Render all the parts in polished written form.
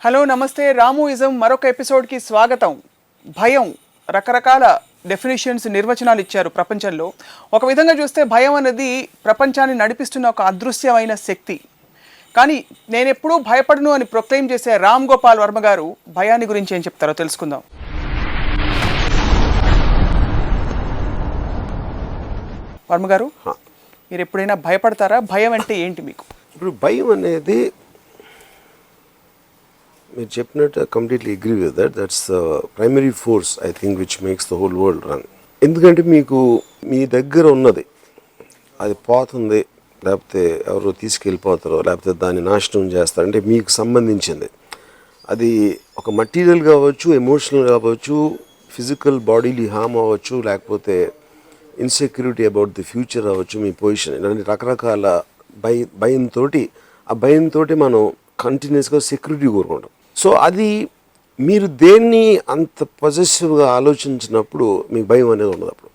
Hello నమస్తే రాముయిజం మరొక ఎపిసోడ్కి స్వాగతం. భయం రకరకాల డెఫినేషన్స్ నిర్వచనాలు ఇచ్చారు ప్రపంచంలో. ఒక విధంగా చూస్తే భయం అనేది ప్రపంచాన్ని నడిపిస్తున్న ఒక అదృశ్యమైన శక్తి. కానీ నేను ఎప్పుడూ భయపడను అని ప్రొక్లెయిమ్ చేసే రామ్ గోపాల్ వర్మ గారు భయాన్ని గురించి ఏం చెప్తారో తెలుసుకుందాం. వర్మ గారు, మీరు ఎప్పుడైనా భయపడతారా? భయం అంటే ఏంటి మీకు? ఇప్పుడు భయం అనేది మీరు చెప్పినట్టు completely agree with that. That's the primary force I think which makes the whole world run. ఎందుకంటే మీకు మీ దగ్గర ఉన్నది అది పోతుంది, లేకపోతే ఎవరో తీసుకెళ్ళిపోతారో, లేకపోతే దాన్ని నాశనం చేస్తారు అంటే మీకు సంబంధించింది. అది ఒక మటీరియల్ కావచ్చు, ఎమోషనల్ కావచ్చు, ఫిజికల్ బాడీలీ హామ్ అవ్వచ్చు, లేకపోతే ఇన్సెక్యూరిటీ అబౌట్ ది ఫ్యూచర్ అవ్వచ్చు, మీ పొజిషన్, ఇలాంటి రకరకాల భయంతో మనం కంటిన్యూస్గా సెక్యూరిటీ కోరుకుంటాం. సో అది మీరు దేన్ని అంత పొజెసివ్గా ఆలోచించినప్పుడు మీకు భయం అనేది ఉండదు అప్పుడు.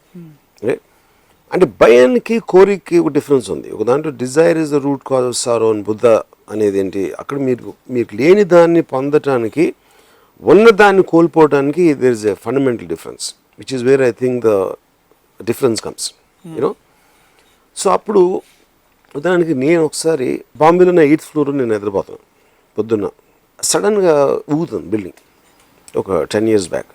అంటే భయానికి కోరికకి ఒక డిఫరెన్స్ ఉంది. ఒక దాంట్లో Dzire is the root cause of sorrow అని బుద్ధ అనేది ఏంటి, అక్కడ మీరు లేని దాన్ని పొందటానికి, ఉన్నదాన్ని కోల్పోవడానికి there is a fundamental difference which is where I think the difference comes you know. So అప్పుడు ఉదాహరణకి నేను ఒకసారి బాంబేలో నా 8th ఫ్లోర్ నేను నిద్రపోతాను. పొద్దున్న సడన్గా ఊగుతుంది బిల్డింగ్, ఒక 10 years బ్యాక్.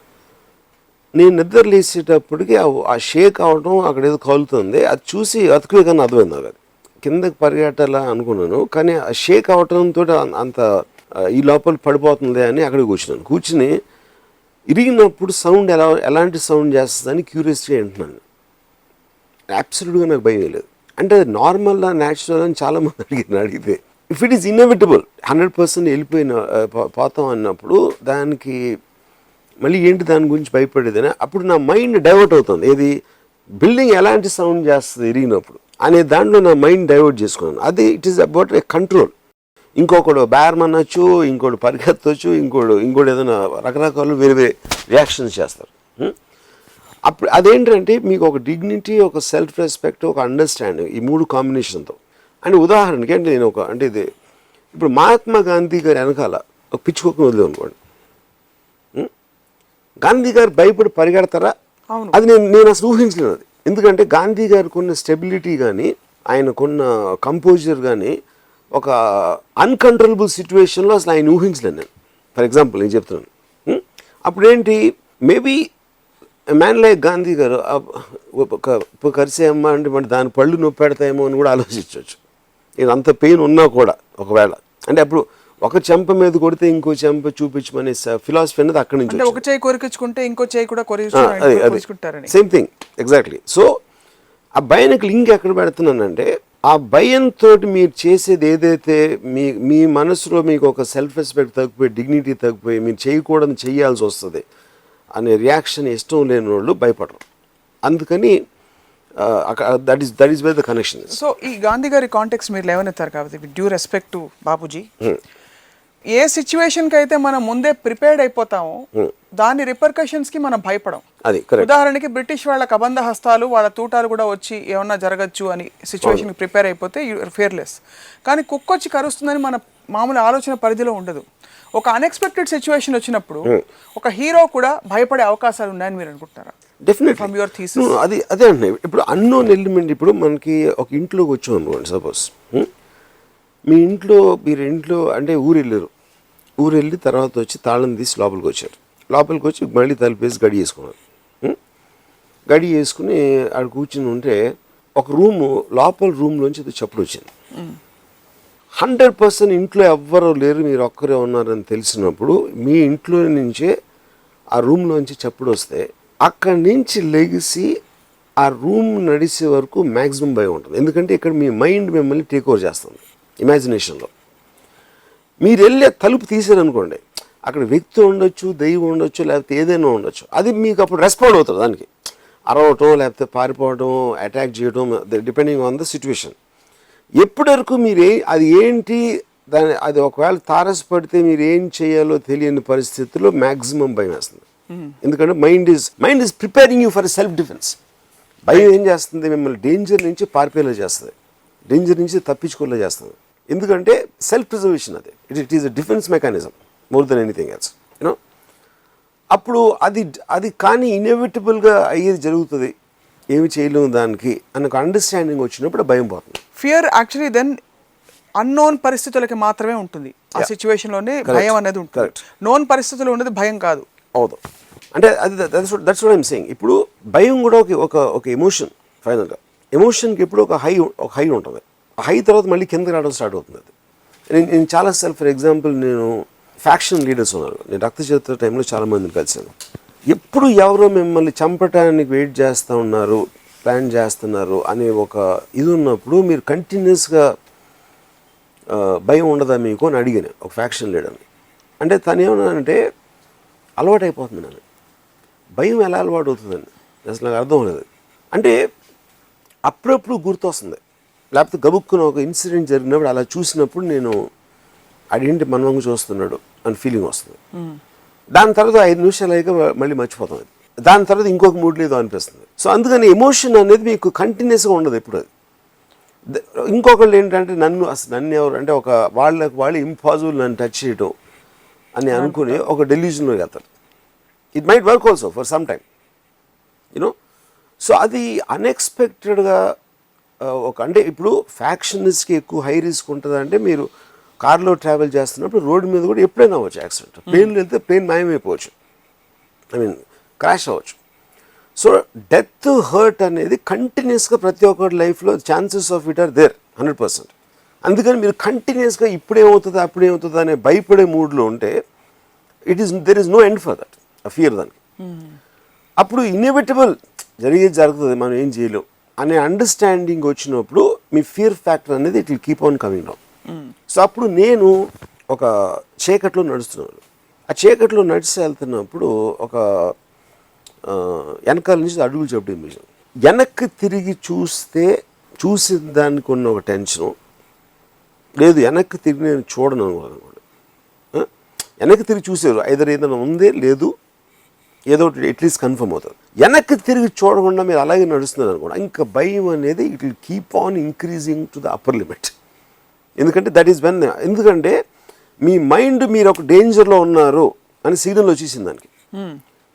నేను నిద్ర లేచేటప్పటికి ఆ షేక్ అవడం, అక్కడ ఏదో కాలుతుంది, అది చూసి అతుకులే కానీ అర్థమైంది నాకు. అది కిందకి పరిగెట్టాలా అనుకున్నాను, కానీ ఆ షేక్ అవటంతో అంత ఈ లోపల పడిపోతుంది అని అక్కడికి కూర్చుని ఇరిగినప్పుడు సౌండ్ ఎలాంటి సౌండ్ చేస్తుందని క్యూరియస్గా వింటున్నాను. అబ్సల్యూట్గా నాకు భయం లేదు. అంటే అది నార్మల్ న్యాచురల్ అని చాలామంది అడిగితే ఇఫ్ ఇట్ ఈస్ ఇన్ఎవిటబుల్ 100% వెళ్ళిపోయిన పోతాం అన్నప్పుడు దానికి మళ్ళీ ఏంటి దాని గురించి భయపడేదని అప్పుడు నా మైండ్ డైవర్ట్ అవుతుంది. ఏది బిల్డింగ్ ఎలాంటి సౌండ్ చేస్తుంది ఇరిగినప్పుడు అనే దాంట్లో నా మైండ్ డైవర్ట్ చేసుకున్నాను. అది it is about a control. ఇంకొకడు బ్యారమ్ అనొచ్చు, ఇంకోటి పరిగెత్తవచ్చు, ఇంకోటి ఏదైనా రకరకాలు వేరే వేరే రియాక్షన్స్ చేస్తారు. అప్పుడు అదేంటంటే మీకు ఒక డిగ్నిటీ, ఒక సెల్ఫ్ రెస్పెక్ట్, ఒక అండర్స్టాండింగ్, ఈ 3 కాంబినేషన్తో. అంటే ఉదాహరణకి అంటే నేను అంటే ఇది ఇప్పుడు మహాత్మా గాంధీ గారి వెనకాల ఒక పిచ్చుకోకని వదిలే అనుకోండి, గాంధీ గారు భయపడి పరిగెడతారా? అది నేను అసలు ఊహించలేను అది. ఎందుకంటే గాంధీ గారికి ఉన్న స్టెబిలిటీ కానీ, ఆయనకున్న కంపోజర్ కానీ, ఒక అన్కంట్రోలబుల్ సిచ్యువేషన్లో అసలు ఆయన ఊహించలేను నేను. ఫర్ ఎగ్జాంపుల్ నేను చెప్తున్నాను. అప్పుడేంటి మేబీ మ్యాన్ లైక్ గాంధీ గారు ఒక కరిసేయమ్మా అంటే మరి దాని పళ్ళు నొప్పి పెడతాయేమో అని కూడా ఆలోచించవచ్చు. నేను అంత పెయిన్ ఉన్నా కూడా ఒకవేళ అంటే అప్పుడు ఒక చెంప మీద కొడితే ఇంకో చెంప చూపించమనే ఫిలాసఫీ అనేది అక్కడి నుంచి ఒక చేయి కొరికించుకుంటే ఇంకో చేయి కూడా కొరికించుకుంటారని సేమ్ థింగ్ ఎగ్జాక్ట్లీ. సో ఆ భయానికి లింక్ ఎక్కడ పెడుతున్నానంటే ఆ భయంతో మీరు చేసేది ఏదైతే మీ మనసులో మీకు ఒక సెల్ఫ్ రెస్పెక్ట్ తగ్గిపోయి, డిగ్నిటీ తగ్గిపోయి, మీరు చేయకూడదని చేయాల్సి వస్తుంది అనే రియాక్షన్ ఇష్టం లేని వాళ్ళు భయపడరు. అందుకని that is where the connection. So ఈ గాంధీ గారి కాంటెక్స్ట్ మీరు లేవనెత్తారు కాబట్టి with due respect to Bapuji, ఏ సిచ్యువేషన్కి అయితే మనం ముందే ప్రిపేర్డ్ అయిపోతామో దాని రిపర్కషన్స్కి మనం భయపడం. అది ఉదాహరణకి బ్రిటిష్ వాళ్ళ కబంధ హస్తాలు, వాళ్ళ తూటాలు కూడా వచ్చి ఏమన్నా జరగచ్చు అని సిచ్యువేషన్కి ప్రిపేర్ అయిపోతే యూఆర్ ఫియర్లెస్. కానీ కుక్క వచ్చి కరుస్తుందని మన మామూలు ఆలోచన పరిధిలో ఉండదు. ఒక అన్ఎక్స్పెక్టెడ్ సిచ్యువేషన్ వచ్చినప్పుడు ఒక హీరో కూడా భయపడే అవకాశాలు ఉన్నాయని మీరు అనుకుంటారా? Definitely from your thesis. అదే అండి. ఇప్పుడు అన్నోన్ ఎలిమెంట్, ఇప్పుడు మనకి ఒక ఇంట్లోకి వచ్చాం అనుకోండి, సపోజ్ మీ ఇంట్లో అంటే ఊరు వెళ్ళి తర్వాత వచ్చి తాళం తీసి లోపలికి వచ్చి మళ్ళీ తలుపేసి గడి చేసుకున్నారు. గడి చేసుకుని ఆడ కూర్చుని ఉంటే ఒక లోపల రూమ్లోంచి అది చప్పుడు వచ్చింది. 100% ఇంట్లో ఎవ్వరూ లేరు, మీరు ఒక్కరే ఉన్నారని తెలిసినప్పుడు మీ ఇంట్లో నుంచే ఆ రూమ్లోంచి చప్పుడు వస్తే అక్కడి నుంచి లెగిసి ఆ రూమ్ నడిచే వరకు మ్యాక్సిమం భయం ఉంటుంది. ఎందుకంటే ఇక్కడ మీ మైండ్ మిమ్మల్ని టేక్ ఓవర్ చేస్తుంది ఇమాజినేషన్లో. మీరు వెళ్ళే తలుపు తీసారనుకోండి, అక్కడ వ్యక్తి ఉండొచ్చు, దైవం ఉండొచ్చు, లేకపోతే ఏదైనా ఉండొచ్చు. అది మీకు అప్పుడు రెస్పాండ్ అవుతుంది. దానికి అరవటం, లేకపోతే పారిపోవడం, అటాక్ చేయడం, డిపెండింగ్ ఆన్ ద సిచ్యువేషన్. ఎప్పటి వరకు అది ఏంటి అది ఒకవేళ తారసపడితే మీరు ఏం చేయాలో తెలియని పరిస్థితుల్లో మ్యాక్సిమం భయం వేస్తుంది. ఎందుకంటే mind is preparing you for self defence. భయం ఏం చేస్తుంది, మిమ్మల్ని డేంజర్ నుంచి పారిపోయేలా చేస్తుంది, డేంజర్ నుంచి తప్పించుకోలేలా చేస్తుంది. ఎందుకంటే సెల్ఫ్ ప్రిజర్వేషన్, అది it is a defence mechanism. More than anything else you know. అప్పుడు అది కానీ ఇన్ఎవిటబుల్గా అయ్యేది జరుగుతుంది, ఏమి చేయలేము దానికి అన్న ఒక అండర్స్టాండింగ్ వచ్చినప్పుడు భయం పోతుంది. ఫియర్ యాక్చువల్లీ దెన్ అన్నోన్ పరిస్థితులకి మాత్రమే ఉంటుంది. ఆ సిచ్యువేషన్లోనే భయం అనేది ఉంటుంది. నోన్ పరిస్థితులు ఉన్నది భయం కాదు. అవును, అంటే అది దట్స్ వాట్ ఐమ్ సేయింగ్. ఇప్పుడు భయం కూడా ఒక ఎమోషన్. ఫైనల్గా ఎమోషన్కి ఎప్పుడు ఒక హై ఉంటుంది. ఆ హై తర్వాత మళ్ళీ కిందకి రావడం స్టార్ట్ అవుతుంది. అది నేను చాలా ఫర్ ఎగ్జాంపుల్ నేను ఫ్యాక్షన్ లీడర్స్ ఉన్నారు, నేను రక్త చరిత్ర టైంలో చాలామందిని కలిసాను. ఎప్పుడు ఎవరో మిమ్మల్ని చంపటానికి వెయిట్ చేస్తూ ఉన్నారు, ప్లాన్ చేస్తున్నారు అనే ఒక ఇది ఉన్నప్పుడు మీరు కంటిన్యూస్గా భయం ఉండదా మీకు అని అడిగాను ఒక ఫ్యాక్షన్ లీడర్ని. అంటే తను ఏమన్నానంటే అలవాటు అయిపోతుంది నన్ను. భయం ఎలా అలవాటు అవుతుందండి అసలు నాకు అర్థం లేదు. అంటే అప్పుడప్పుడు గుర్తొస్తుంది, లేకపోతే గబుక్కున ఒక ఇన్సిడెంట్ జరిగినప్పుడు అలా చూసినప్పుడు నేను అదేంటి మనవంగా చూస్తున్నాడు అని ఫీలింగ్ వస్తుంది. దాని తర్వాత 5 నిమిషాలు అయ్యాక మళ్ళీ మర్చిపోతాం. దాని తర్వాత ఇంకొక మూడ్ లేదో అనిపిస్తుంది. సో అందుకని ఎమోషన్ అనేది మీకు కంటిన్యూస్గా ఉండదు ఎప్పుడు. అది ఇంకొకళ్ళు ఏంటంటే నన్ను ఎవరు అంటే ఒక వాళ్ళు ఇంపాసిబుల్ నన్ను టచ్ చేయటం అని అనుకుని ఒక డెల్యూజన్లోకి వెళ్తారు. It might work also for some time you know. So అది అన్ఎక్స్పెక్టెడ్గా అంటే ఇప్పుడు ఫ్యాక్షనిస్ట్కి ఎక్కువ హై రిస్క్ ఉంటుంది. అంటే మీరు కార్లో ట్రావెల్ చేస్తున్నప్పుడు రోడ్డు మీద కూడా ఎప్పుడైనా అవ్వచ్చు యాక్సిడెంట్. ప్లేన్లో వెళ్తే ప్లేన్ మాయమైపోవచ్చు, క్రాష్ అవ్వచ్చు. సో డెత్ హర్ట్ అనేది కంటిన్యూస్గా ప్రతి ఒక్కరి లైఫ్లో chances of it are there 100%. అందుకని మీరు కంటిన్యూస్గా ఇప్పుడేమవుతుంది అప్పుడేమవుతుంది అనే భయపడే మూడ్లో ఉంటే there is no end for that, ఆ ఫియర్ దానికి. అప్పుడు ఇన్ఎవిటబుల్ జరుగుతుంది, మనం ఏం చేయలేం అనే అండర్స్టాండింగ్ వచ్చినప్పుడు మీ ఫియర్ ఫ్యాక్టర్ అనేది it will keep on coming down. So అప్పుడు నేను ఒక చీకట్లో నడుస్తున్నాను. ఆ చీకట్లో నడిచి వెళ్తున్నప్పుడు ఒక వెనకాల నుంచి అడుగులు చెప్పడం విషయం. వెనక్కి తిరిగి చూసిన దానికి ఉన్న ఒక టెన్షను లేదు, వెనక్కి తిరిగి నేను చూడను అనుకోండి. వెనక్కి తిరిగి చూసారు ఏదైనా ఉందే లేదు ఏదో ఒకటి అట్లీస్ట్ కన్ఫర్మ్ అవుతుంది. వెనక్కి తిరిగి చూడకుండా మీరు అలాగే నడుస్తున్నారు అనుకోండి, ఇంకా భయం అనేది it will keep on increasing to the upper limit. ఎందుకంటే దట్ ఈస్ వెన్, ఎందుకంటే మీ మైండ్ మీరు ఒక డేంజర్లో ఉన్నారు అని సిగ్నల్ వచ్చేసింది దానికి.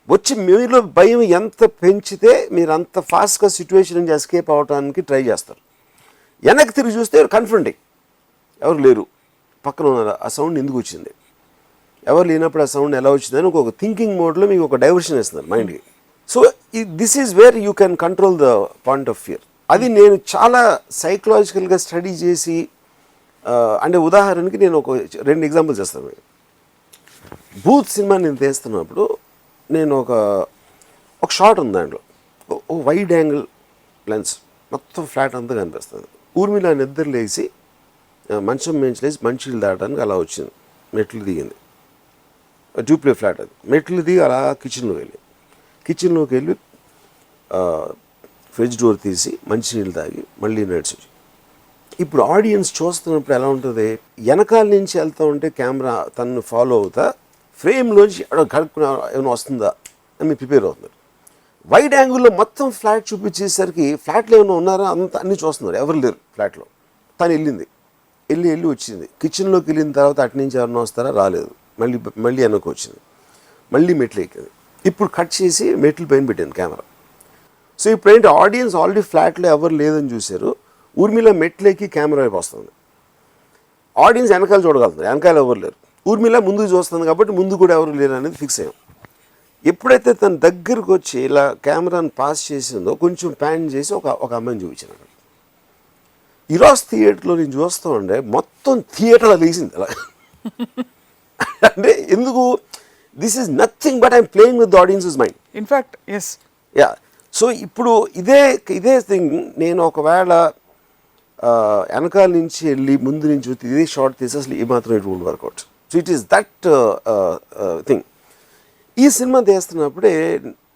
వచ్చి మీలో భయం ఎంత పెంచితే మీరు అంత ఫాస్ట్గా సిచ్యువేషన్ నుంచి ఎస్కేప్ అవడానికి ట్రై చేస్తారు. వెనక్కి తిరిగి చూస్తే కన్ఫ్రంటింగ్, ఎవరు లేరు, పక్కన ఉన్నారు, ఆ సౌండ్ ఎందుకు వచ్చింది, ఎవరు లేనప్పుడు ఆ సౌండ్ ఎలా వచ్చిందని ఒక థింకింగ్ మోడ్లో మీకు ఒక డైవర్షన్ ఇస్తున్నారు మైండ్కి. So this is where you can control the point of fear. అది నేను చాలా సైకలాజికల్గా స్టడీ చేసి, అంటే ఉదాహరణకి నేను ఒక 2 ఎగ్జాంపుల్స్ చేస్తాను. భూత్ సినిమా నేను తీస్తున్నప్పుడు నేను ఒక షాట్ ఉంది దాంట్లో, ఒక వైడ్ యాంగిల్ లెన్స్, మొత్తం ఫ్లాట్ అంతా కనిపిస్తుంది. ఊర్మిళ నిద్ర లేచి మంచం మేంచి లేచి మంచిలు దాటడానికి అలా వచ్చింది, మెట్లు దిగింది, డూప్లే ఫ్లాట్ అది. మెట్లు దిగి అలా కిచెన్లోకి వెళ్ళి ఫ్రిడ్జ్ డోర్ తీసి మంచినీళ్ళు తాగి మళ్ళీ నడిచి. ఇప్పుడు ఆడియన్స్ చూస్తున్నప్పుడు ఎలా ఉంటుంది, వెనకాల నుంచి వెళ్తూ ఉంటే కెమెరా తనను ఫాలో అవుతా ఫ్రేమ్లోంచి గడుపుకున్న ఏమైనా వస్తుందా అని మీరు ప్రిపేర్ అవుతున్నారు. వైడ్ యాంగిల్లో మొత్తం ఫ్లాట్ చూపించేసరికి ఫ్లాట్లో ఏమైనా ఉన్నారా అన్నీ చూస్తున్నారు, ఎవరు లేరు ఫ్లాట్లో. తను వెళ్ళి వచ్చింది. కిచెన్లోకి వెళ్ళిన తర్వాత అటు నుంచి ఎవరైనా వస్తారా, రాలేదు. మళ్ళీ వెనక్కి వచ్చింది, మళ్ళీ మెట్లు ఎక్కింది. ఇప్పుడు కట్ చేసి మెట్లు పైన పెట్టింది కెమెరా. సో ఇప్పుడు ఏంటి, ఆడియన్స్ ఆల్రెడీ ఫ్లాట్లో ఎవరు లేదని చూశారు, ఊర్మిళ మెట్లు ఎక్కి కెమెరా వైపు వస్తుంది. ఆడియన్స్ వెనకాల చూడగలుగుతారు, వెనకాల ఎవరు లేరు. ఊర్మిళ ముందుకు చూస్తుంది కాబట్టి ముందు కూడా ఎవరు లేరు అనేది ఫిక్స్ అయ్యాం. ఎప్పుడైతే తన దగ్గరకు వచ్చి ఇలా కెమెరాని పాస్ చేసిందో కొంచెం ప్యాన్ చేసి ఒక అమ్మాయిని చూపించాను. ఈరోజు థియేటర్లో నేను చూస్తూ ఉండే మొత్తం థియేటర్లో లేచింది అలా. అంటే ఎందుకు, this is nothing but I'm playing with the audience's mind. In fact yes, yeah. So ఇప్పుడు ఇదే థింగ్ నేను ఒకవేళ వెనకాల నుంచి వెళ్ళి ముందు నుంచి ఇదే షార్ట్ తీసి అసలు ఏమాత్రం it would work out. So it is that thing. ఈ సినిమా తీస్తున్నప్పుడే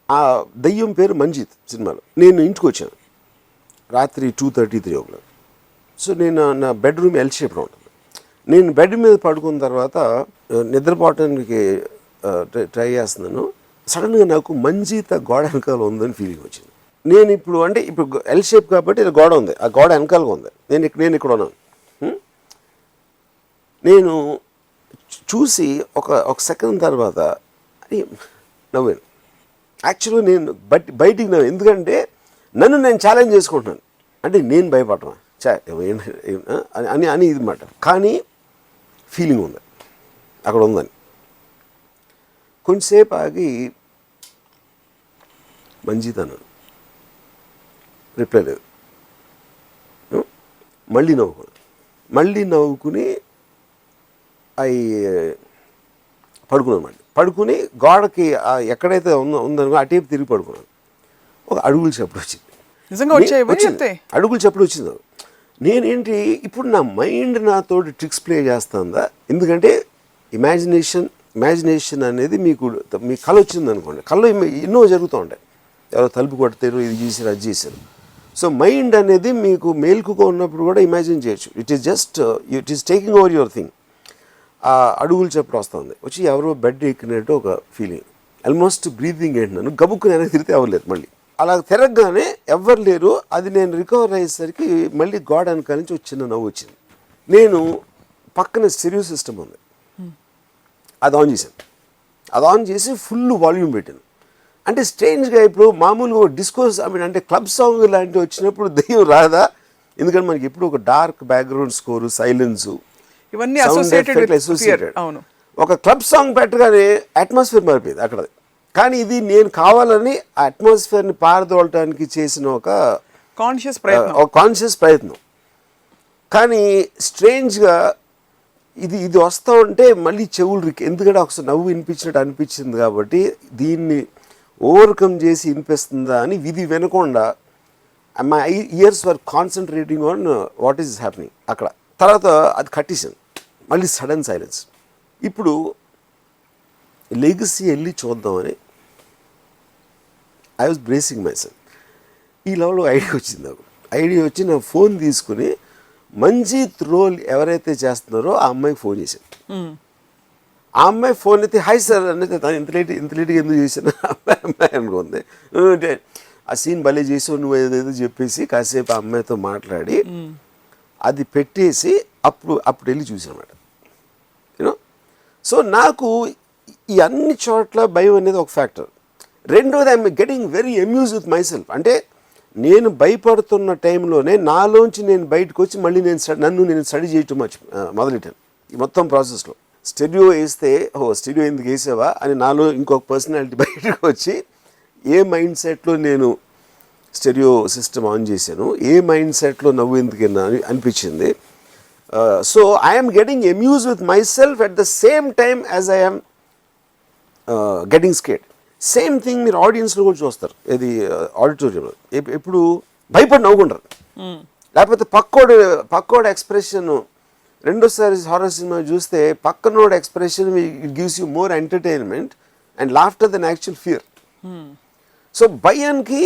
ఆ దయ్యం పేరు మంజిత్ సినిమాలో. నేను ఇంటికి వచ్చాను రాత్రి 2:33 ఒకటి. సో నేను నా బెడ్రూమ్ ఎల్ షేప్లో ఉంటుంది. నేను బెడ్ మీద పడుకున్న తర్వాత నిద్రపోవటానికి ట్రై చేస్తున్నాను. సడన్గా నాకు మంజిత్ గోడ వెనకాల ఉందని ఫీలింగ్ వచ్చింది. నేను ఇప్పుడు ఎల్ షేప్ కాబట్టి ఇలా గోడ ఉంది, ఆ గోడ వెనకాలగా ఉంది, నేను ఇక్కడ ఉన్నాను. నేను చూసి ఒక సెకండ్ తర్వాత అని నవ్వాను. యాక్చువల్గా నేను బయటికి నవ్వు, ఎందుకంటే నన్ను నేను ఛాలెంజ్ చేసుకుంటున్నాను. అంటే నేను భయపడటం అని ఇది మాట. కానీ ఫీలింగ్ ఉంది, అక్కడ ఉందని. కొంచెంసేపు ఆగి మంజీత్ అన్నాడు, రిప్లై లేదు. మళ్ళీ నవ్వుకుని అవి పడుకున్నాను. పడుకుని గోడకి ఎక్కడైతే ఉందనుకో అటేపు తిరిగి పడుకున్నాను. ఒక అడుగులు చప్పుడు వచ్చింది. అడుగులు చప్పుడు వచ్చింది. నేనేంటి ఇప్పుడు నా మైండ్ నాతో ట్రిక్స్ ప్లే చేస్తుందా? ఎందుకంటే ఇమాజినేషన్ అనేది మీకు కళ వచ్చింది అనుకోండి, కళ్ళు ఎన్నో జరుగుతూ ఉంటాయి. ఎవరో తలుపు కొడతారు, ఇది చేశారు, అది చేశారు. సో మైండ్ అనేది మీకు మేల్కుగా ఉన్నప్పుడు కూడా ఇమాజిన్ చేయొచ్చు. It is taking over your thing. ఆ అడుగులు చప్పుడు వస్తుంది, వచ్చి ఎవరో బెడ్ ఎక్కినట్టు ఒక ఫీలింగ్. ఆల్మోస్ట్ బ్రీతింగ్ ఏంటన్నాను, గబుక్కుని వెనక్కి తిరిగితే అవ్వలేదు. మళ్ళీ అలా తిరగగానే ఎవ్వరు లేరు. అది నేను రికవర్ అయ్యేసరికి మళ్ళీ గోడ వెనకాల నుంచి చిన్న నవ్వు వచ్చింది. నేను పక్కన స్టెరియో సిస్టమ్ ఉంది, అది ఆన్ చేశాను. అది ఆన్ చేసి ఫుల్ వాల్యూమ్ పెట్టాను. అంటే స్ట్రేంజ్గా ఇప్పుడు మామూలుగా డిస్కోస్ అంటే క్లబ్ సాంగ్ లాంటివి వచ్చినప్పుడు దెయ్యం రాదా? ఎందుకంటే మనకి ఎప్పుడు ఒక డార్క్ బ్యాక్గ్రౌండ్ స్కోరు, సైలెన్సు, ఇవన్నీ అసోసియేటెడ్. ఒక క్లబ్ సాంగ్ పెట్టగానే అట్మాస్ఫియర్ మారిపోయింది అక్కడ. కానీ ఇది నేను కావాలని ఆ అట్మాస్ఫియర్ని పారదోలటానికి చేసిన ఒక కాన్షియస్ ప్రయత్నం. కానీ స్ట్రేంజ్గా ఇది వస్తూ ఉంటే మళ్ళీ చెవులు ఎందుకంటే ఒకసారి నవ్వు వినిపించినట్టు అనిపించింది కాబట్టి దీన్ని ఓవర్కమ్ చేసి వినిపిస్తుందా అని విధి వినకుండా my years were concentrating on what is happening అక్కడ. తర్వాత అది కట్టేసాను, మళ్ళీ సడన్ సైలెన్స్. ఇప్పుడు లెగసీ వెళ్ళి చూద్దామని I was bracing my self. ఈ లెవెల్లో ఐడియా వచ్చింది నాకు. ఐడియా వచ్చి నా ఫోన్ తీసుకుని మంజీత్ రోల్ ఎవరైతే చేస్తున్నారో ఆ అమ్మాయికి ఫోన్ చేశాను. ఆ అమ్మాయి ఫోన్ అయితే హాయ్ సార్ అనేది, ఇంత లేట్గా ఎందుకు చేశాను అమ్మాయి అనుకుంది. ఆ సీన్ భలే చేసావు నువ్వు ఏదేదో చెప్పేసి కాసేపు ఆ అమ్మాయితో మాట్లాడి అది పెట్టేసి అప్పుడు వెళ్ళి చూసానమాట. యూనో, సో నాకు ఈ అన్ని చోట్ల భయం అనేది ఒక ఫ్యాక్టర్. రెండోది I'm getting very amuse with my self. అంటే నేను భయపడుతున్న టైంలోనే నాలోంచి నేను బయటకు వచ్చి మళ్ళీ నన్ను స్టడీ చేయటం మొదలెట్టాను. ఈ మొత్తం ప్రాసెస్లో స్టెడియో వేస్తే స్టెడియో ఎందుకు వేసావా అని నాలో ఇంకొక పర్సనాలిటీ బయటకు వచ్చి ఏ మైండ్ సెట్లో నేను స్టెడియో సిస్టమ్ ఆన్ చేశాను, ఏ మైండ్ సెట్లో నవ్వు ఎందుకు అనిపించింది. So I'm getting amuse with my self at the same time as I'm getting scared. Same thing మీరు ఆడియన్స్లో కూడా చూస్తారు. ఇది ఆడిటోరియంలో ఎప్పుడు భయపడి నవ్వుకుంటారు, లేకపోతే పక్కోడు ఎక్స్ప్రెషన్. రెండోసారి హారర్ సినిమా చూస్తే పక్కనోడు expression it gives you more entertainment and laughter than actual fear. So భయానికి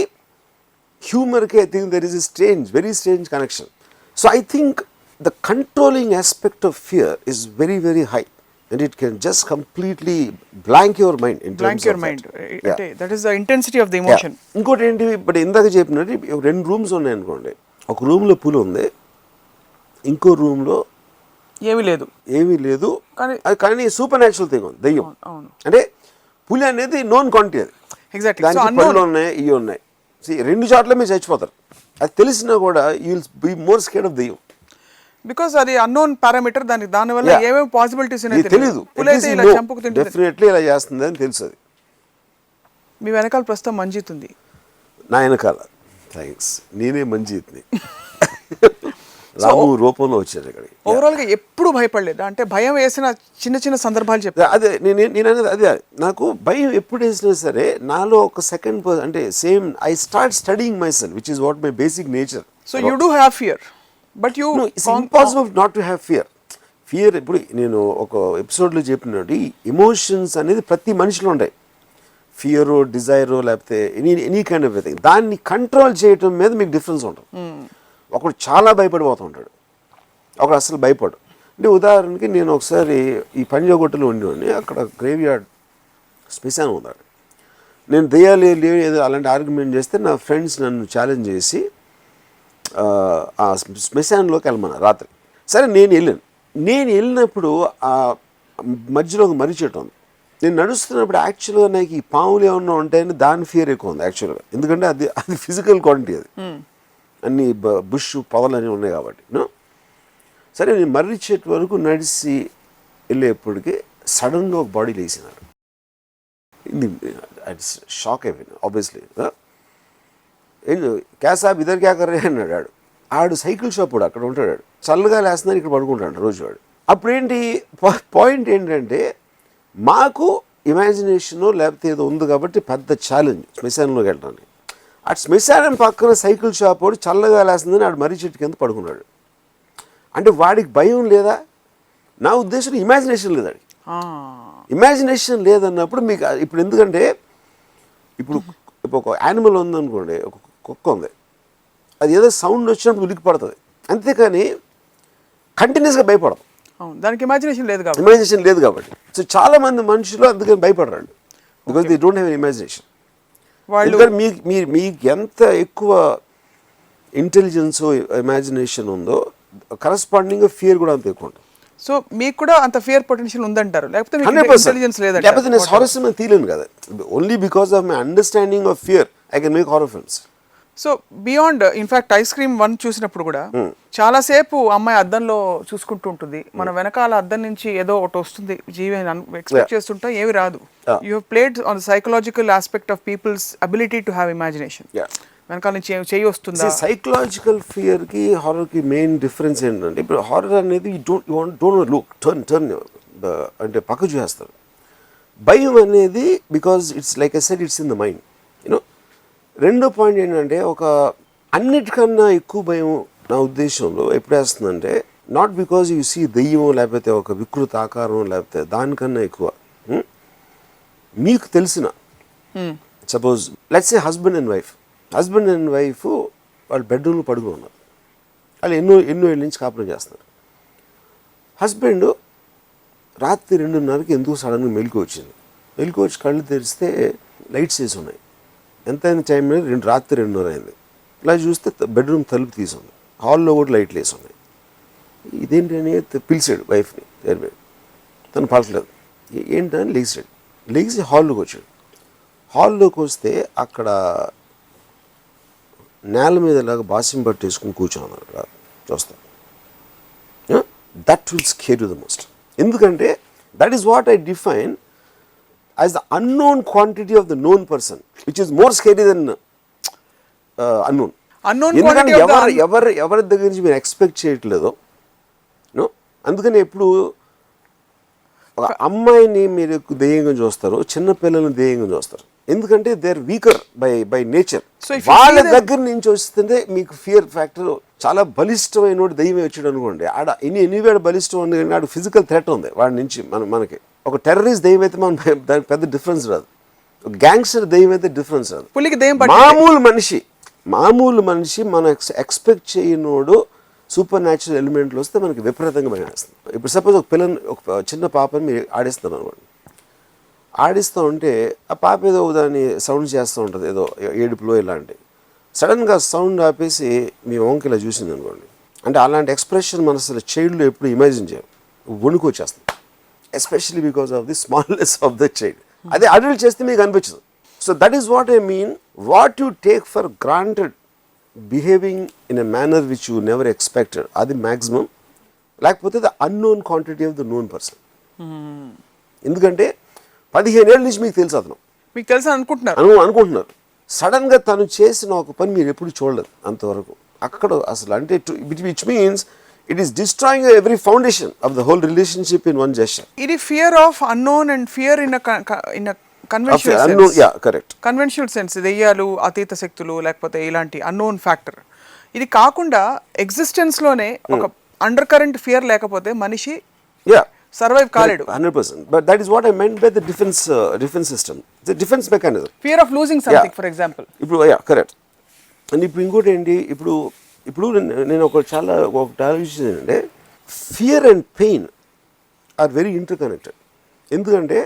హ్యూమర్కి I think there is a very strange connection. So I think the controlling aspect of fear is very very high and it can just completely blank your mind in terms of that. That is the intensity of the emotion. ఇంకోటి ఏంటి, ఇప్పుడు ఇందాక చెప్పినట్టు 2 rooms ఉన్నాయి అనుకోండి. ఒక రూమ్లో పులి ఉంది, ఇంకో రూమ్లో ఏమీ లేదు. కానీ సూపర్ న్యాచురల్ థింగ్ ఉంది, దెయ్యం. అంటే పులి అనేది నోన్ క్వాంటిటీ, అది దానికి పళ్ళు ఉన్నాయి, ఇవి ఉన్నాయి. 2 చోట్ల మీరు చచ్చిపోతారు. అది తెలిసినా కూడా you will be more scared of దెయ్యం. బికాస్ అది అన్నోన్ పారామీటర్, దానివల్ల ఏమేమి పాసిబిలిటీస్ తెలియదు. డెఫినెట్లీ ఇలా చేస్తుంది అని తెలుసు. అది మీ వెనకాల ప్రస్తుతం మంజీత్ ఉంది. నా వెనకాల థ్యాంక్స్, నేనే మంజీత్ని. రాము రూపంలో వచ్చారు ఇక్కడికి. ఓవరాల్గా ఎప్పుడు భయపడలేదు అంటే భయం వేసిన చిన్న సందర్భాలు చెప్తాను. అదే నేను అనేది అదే, నాకు భయం ఎప్పుడు వేసినా సరే నాలో ఒక సెకండ్ అంటే same I start studying my self which is what my basic nature. So you do have fear but it's impossible not to have fear. ఇప్పుడు నేను ఒక ఎపిసోడ్లో చెప్పినట్టు ఎమోషన్స్ అనేది ప్రతి మనిషిలో ఉంటాయి. ఫియరో, డిజైరో, లేకపోతే ఎనీ కైండ్ ఆఫ్ ఎథింగ్. దాన్ని కంట్రోల్ చేయటం మీద మీకు డిఫరెన్స్ ఉంటుంది. ఒకడు చాలా భయపడిపోతుంటాడు, ఒకడు అసలు భయపడు. అంటే ఉదాహరణకి నేను ఒకసారి ఈ పంజాగుట్టలో ఉండేవాడిని. అక్కడ గ్రేవ్ యార్డ్ శ్మశానం ఉన్నాడు. నేను దెయ్యాలు ఏదో అలాంటి ఆర్గ్యుమెంట్ చేస్తే నా ఫ్రెండ్స్ నన్ను ఛాలెంజ్ చేసి ఆ శ్మశానంలోకి వెళ్ళమన్నా రాత్రి. సరే నేను వెళ్ళినప్పుడు మధ్యలో ఒక మర్రి చెట్టు ఉంది. నేను నడుస్తున్నప్పుడు యాక్చువల్గా నాకు ఈ పాములు ఏమన్నా ఉంటాయని దాని ఫియర్ ఎక్కువ ఉంది యాక్చువల్గా. ఎందుకంటే అది ఫిజికల్ క్వాంటిటీ, అది అన్ని బుష్ పొదలు అన్నీ ఉన్నాయి కాబట్టి. సరే నేను మర్రి చెట్టు వరకు నడిచి వెళ్ళేప్పటికి సడన్గా ఒక బాడీ లేచినారు. ఇది షాక్ అయిపోయింది ఆబ్వియస్లీ. క్యా సాబ్ ఇద్దరు క్యా కర్రే అన్నాడు. ఆడు సైకిల్ షాప్ కూడా అక్కడ ఉంటాడు. చల్లగా లేస్తున్నారు, ఇక్కడ పడుకుంటాడు రోజు వాడు. అప్పుడేంటి పాయింట్ ఏంటంటే, మాకు ఇమాజినేషన్ లేకపోతే ఏదో ఉంది కాబట్టి పెద్ద ఛాలెంజ్ శ్మశానంలోకి వెళ్ళడానికి. అటు శ్మశానం పక్కన సైకిల్ షాప్ వాడు చల్లగా లేస్తుందని ఆడు మర్రి చెట్టు కింద పడుకున్నాడు. అంటే వాడికి భయం లేదా? నా ఉద్దేశం ఇమాజినేషన్ లేదు. వాడికి ఇమాజినేషన్ లేదన్నప్పుడు మీకు ఇప్పుడు ఎందుకంటే ఇప్పుడు ఒక యానిమల్ ఉందనుకోండి, ఒక కుక్క ఉంది, అది ఏదో సౌండ్ వచ్చినప్పుడు ఉలికి పడుతుంది, అంతేకాని కంటిన్యూస్గా భయపడదు. దానికి ఇమాజినేషన్ లేదు కాబట్టి. సో చాలా మంది మనుషులు అందుకని భయపడరండి, because they don't have imagination. మీకు ఎంత ఎక్కువ ఇంటెలిజెన్స్ ఇమాజినేషన్ ఉందో కరస్పాండింగ్ ఫియర్ కూడా అంత ఎక్కువ ఉంటుంది. సో మీకు కూడా అంత ఫియర్ పొటెన్షియల్ ఉందంటారు, లేకపోతే ఇంటెలిజెన్స్ లేదంటే? లేకపోతే నేను హారర్ సినిమా తీయలేను కదా. Only because of my understanding of fear I can make horror films. So beyond in fact ice cream 1 చూసినప్పుడు కూడా చాలాసేపు అమ్మాయి అద్దంలో చూసుకుంటూ ఉంటుంది, మన వెనకాల అద్దం నుంచి ఏదో ఒకటి వస్తుంది జీవి ఎక్స్పెక్ట్ చేస్తుంటా, ఏవి రాదు. You have played on the psychological aspect of people's ability to have imagination. వెనకాల నుంచి చెయ్యి వస్తుందా? సైకలాజికల్ ఫియర్కి హారర్కి మెయిన్ డిఫరెన్స్ ఏంటంటే, ఇప్పుడు హారర్ అనేది డోంట్ లుక్ టర్న్ అంటే పక్క చూసేస్తారు. భయం అనేది because it's like I said it's in the mind. You know, రెండో పాయింట్ ఏంటంటే, ఒక అన్నిటికన్నా ఎక్కువ భయం నా ఉద్దేశంలో ఎప్పుడు వేస్తుందంటే, నాట్ బికాజ్ యూ సీ దెయ్యం లేకపోతే ఒక వికృత ఆకారం లేకపోతే దానికన్నా ఎక్కువ మీకు తెలిసిన suppose let's say husband and wife వాళ్ళు బెడ్రూమ్లో పడుకుని ఉన్నారు. వాళ్ళు ఎన్నో ఏళ్ళ నుంచి కాపురం చేస్తున్నారు. హస్బెండ్ రాత్రి 2:30కి ఎందుకు సడన్గా మెలకు వచ్చి కళ్ళు తెరిస్తే లైట్స్ వేసి ఉన్నాయి. ఎంత అయింది టైం అనేది? రాత్రి 2:30 అయింది. ఇలా చూస్తే బెడ్రూమ్ తలుపు తీసుంది, హాల్లో కూడా లైట్లు వేసి ఉన్నాయి. ఇదేంటి అని పిలిచాడు వైఫ్ని. తను పలకలేదు. ఏంటని లేచి హాల్లోకి వచ్చాడు. హాల్లోకి వస్తే అక్కడ నేల మీద ఇలాగ బాసిం పట్టేసుకుని కూర్చోన్నారు. చూస్తాను, that will scare you the most. ఎందుకంటే that is what I define as the unknown quantity of the known person, which is more scary than unknown. ఎందుకంటే ఎవరి దగ్గర నుంచి మీరు ఎక్స్పెక్ట్ చేయట్లేదో. అందుకని ఎప్పుడు ఒక అమ్మాయిని మీరు దెయ్యంగా చూస్తారు, చిన్నపిల్లల్ని దెయ్యంగా చూస్తారు. ఎందుకంటే they are weaker by nature. వాళ్ళ దగ్గర నుంచి వస్తుంటే మీకు ఫియర్ ఫ్యాక్టర్ చాలా బలిష్టమైన దెయ్యమే వచ్చాడు అనుకోండి, ఆడ ఎనీవేడ బలిష్టం ఉంది కానీ ఆడ ఫిజికల్ థ్రెట్ ఉంది వాడి నుంచి. మనకి ఒక టెర్రరిస్ట్ దెయ్యం అయితే మనం దానికి పెద్ద డిఫరెన్స్ రాదు, ఒక గ్యాంగ్స్టర్ దెయ్యం అయితే డిఫరెన్స్ రాదు. మామూలు మనిషి మనం ఎక్స్పెక్ట్ చేయనోడు సూపర్ న్యాచురల్ ఎలిమెంట్లు వస్తే మనకి విపరీతంగా భయం వేస్తుంది. ఇప్పుడు సపోజ్ ఒక చిన్న పాపని మీరు ఆడిస్తాను అనుకోండి, ఆడిస్తూ ఉంటే ఆ పాప ఏదో దాన్ని సౌండ్ చేస్తూ ఉంటుంది, ఏదో ఏడుపులో ఇలాంటివి. సడన్గా సౌండ్ ఆపేసి మీ వంక ఇలా చూసింది అనుకోండి, అంటే అలాంటి ఎక్స్ప్రెషన్ మన అసలు చైల్డ్లో ఎప్పుడు ఇమాజిన్ చేయం, వణుకు వచ్చేస్తుంది. Especially because of the smallness of the child. అదే అడల్ట్ చేస్తే మీకు అనిపించదు. So that is what I mean. What you take for granted behaving in a manner which you never expected, అది మ్యాక్సిమం. లేకపోతే the unknown quantity of the known person. ఎందుకంటే 15 ఏళ్ళ నుంచి మీకు తెలుసు అనుకుంటున్నారు. సడన్గా తను చేసిన ఒక పని మీరు ఎప్పుడు చూడలేదు అంతవరకు. అక్కడ అసలు అంటే which means it is destroying every foundation of the whole relationship in one gesture. ఇది fear of unknown and fear in conventional sense. దెయ్యాలు, అతీత శక్తులు, లేకపోతే ఇలాంటి అన్నోన్ ఫ్యాక్టర్. ఇది కాకుండా ఎగ్జిస్టెన్స్ లోనే ఒక అండర్ కరెంట్ ఫియర్ లేకపోతే మనిషి సర్వైవ్ కాలేడు. 100%. But that is what I meant by the defense system. The defense mechanism. Fear of losing something, for example. ఇప్పుడు correct. And ఇప్పుడు ఇంకోటి ఏంటి, ఇప్పుడు నేను ఒక ఆలోచించింది ఏంటంటే, fear and pain are very interconnected. ఎందుకంటే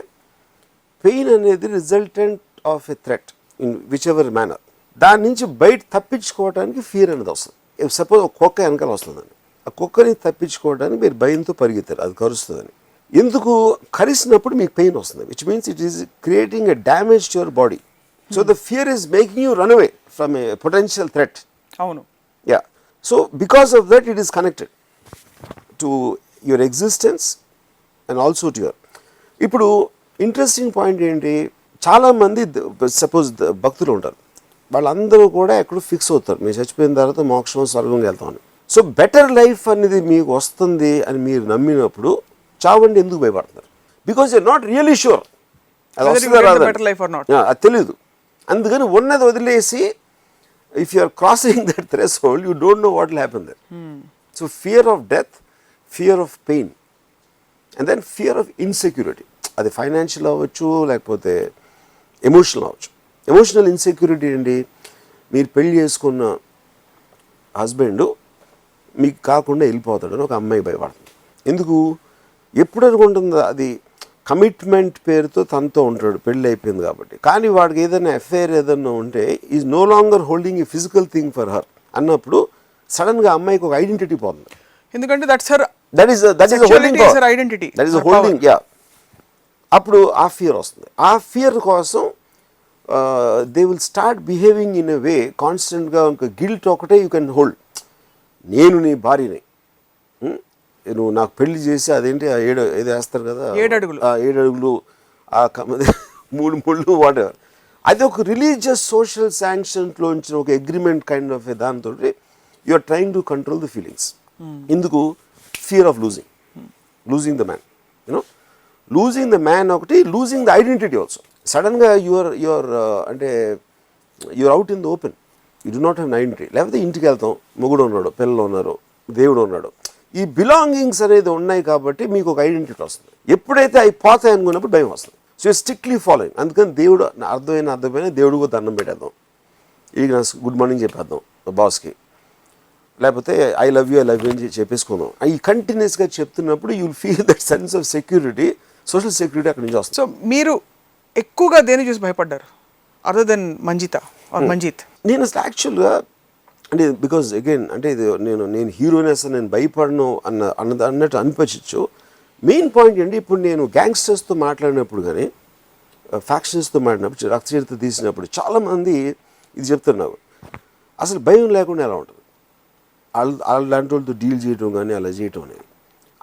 పెయిన్ అనేది resultant of a threat in which ever manner. దాని నుంచి బయట తప్పించుకోవడానికి ఫియర్ అనేది వస్తుంది. సపోజ్ ఒక కుక్క వెనకాల వస్తుందండి, ఆ కుక్కని తప్పించుకోవడానికి మీరు భయంతో పరిగెత్తారు, అది కరుస్తుందని. ఎందుకు కరిసినప్పుడు మీకు పెయిన్ వస్తుంది, which means it is creating a damage to your body. So the fear is making you run away from a potential threat. అవును. Yeah, so because of that it is connected to your existence and also to your. ఇప్పుడు interesting point ఏంటి, చాలామంది suppose భక్తులు ఉంటారు, వాళ్ళందరూ కూడా ఎక్కడో fix అవుతారు, మీరు చచ్చిపోయిన తర్వాత మోక్షం స్వర్గంకి వెళ్తామని. సో బెటర్ లైఫ్ అనేది మీకు వస్తుంది అని మీరు నమ్మినప్పుడు చావండి ఎందుకు భయపడుతున్నారు? Because you're not really sure అది వస్తుందా రాదా, అది తెలియదు. అందుకని ఉన్నది వదిలేసి if you are crossing that threshold you don't know what will happen there. So fear of death, fear of pain and then fear of insecurity. అది financial అవ్వచ్చు, లేకపోతే ఎమోషనల్ అవ్వచ్చు. ఎమోషనల్ ఇన్సెక్యూరిటీ ఏంటి, మీరు పెళ్లి చేసుకున్న హస్బెండ్ మీకు కాకుండా వెళ్ళిపోతాడని ఒక అమ్మాయి భయపడుతుంది. ఎందుకు, ఎప్పుడు అనుకుంటుందో అది కమిట్మెంట్ పేరుతో తనతో ఉంటాడు, పెళ్ళి అయిపోయింది కాబట్టి. కానీ వాడికి ఏదైనా అఫైర్ ఏదైనా ఉంటే is no longer holding a physical thing for her అన్నప్పుడు సడన్గా అమ్మాయికి ఒక ఐడెంటిటీ పోతుంది. ఎందుకంటే that is identity, that is holding. Yeah, అప్పుడు ఆ ఫియర్ వస్తుంది. ఆ ఫియర్ కోసం they will start behaving in a way కాన్స్టెంట్గా. ఒక గిల్ట్ ఒకటే యూ కెన్ హోల్డ్, నేను నీ భార్యని, నువ్వు నాకు పెళ్లి చేసి అదేంటి ఏదో వేస్తారు కదా 7 అడుగులు 3 ముళ్ళు వాటెవర్, అది ఒక రిలీజియస్ సోషల్ శాంక్షన్లోంచి ఒక అగ్రిమెంట్ కైండ్ ఆఫ్ దాంతో you are trying to control the feelings. ఎందుకు, fear of losing the man, you know losing the man ఒకటి, లూజింగ్ ద ఐడెంటిటీ ఆల్సో. సడన్గా యువర్ అంటే you're out in the open, you do not have identity. లేకపోతే ఇంటికి వెళ్తాం, మొగుడు ఉన్నాడు, పిల్లలు ఉన్నారు, దేవుడు ఉన్నాడు, ఈ బిలాంగింగ్స్ అనేది ఉన్నాయి కాబట్టి మీకు ఒక ఐడెంటిటీ వస్తుంది. ఎప్పుడైతే అవి పోతాయి అనుకున్నప్పుడు భయం వస్తుంది. So strictly following. అందుకని దేవుడు అర్థమైన దేవుడికి దండం పెట్టేద్దాం, ఇది గుడ్ మార్నింగ్ చెప్పేద్దాం బాస్కి, లేకపోతే ఐ లవ్ యూ అని చెప్పేసుకుందాం. ఈ కంటిన్యూస్గా చెప్తున్నప్పుడు you will feel that sense of security, social security అక్కడి నుంచి వస్తుంది. సో మీరు ఎక్కువగా దేని చూసి భయపడ్డారు అదర్ దెన్ మంజీత్? నేను అసలు యాక్చువల్గా అంటే బికాజ్ అగైన్ అంటే ఇది నేను హీరోయినెస్ నేను భయపడను అన్నట్టు అనిపించచ్చు. మెయిన్ పాయింట్ ఏంటి, ఇప్పుడు నేను గ్యాంగ్స్టర్స్తో మాట్లాడినప్పుడు కానీ ఫ్యాక్షన్స్తో మాట్లాడినప్పుడు, రక్తచరిత్ర తీసినప్పుడు చాలామంది ఇది చెప్తున్నారు, అసలు భయం లేకుండా ఎలా ఉంటుంది అలాంటి వాళ్ళతో డీల్ చేయడం కానీ అలా చేయటం అనేది.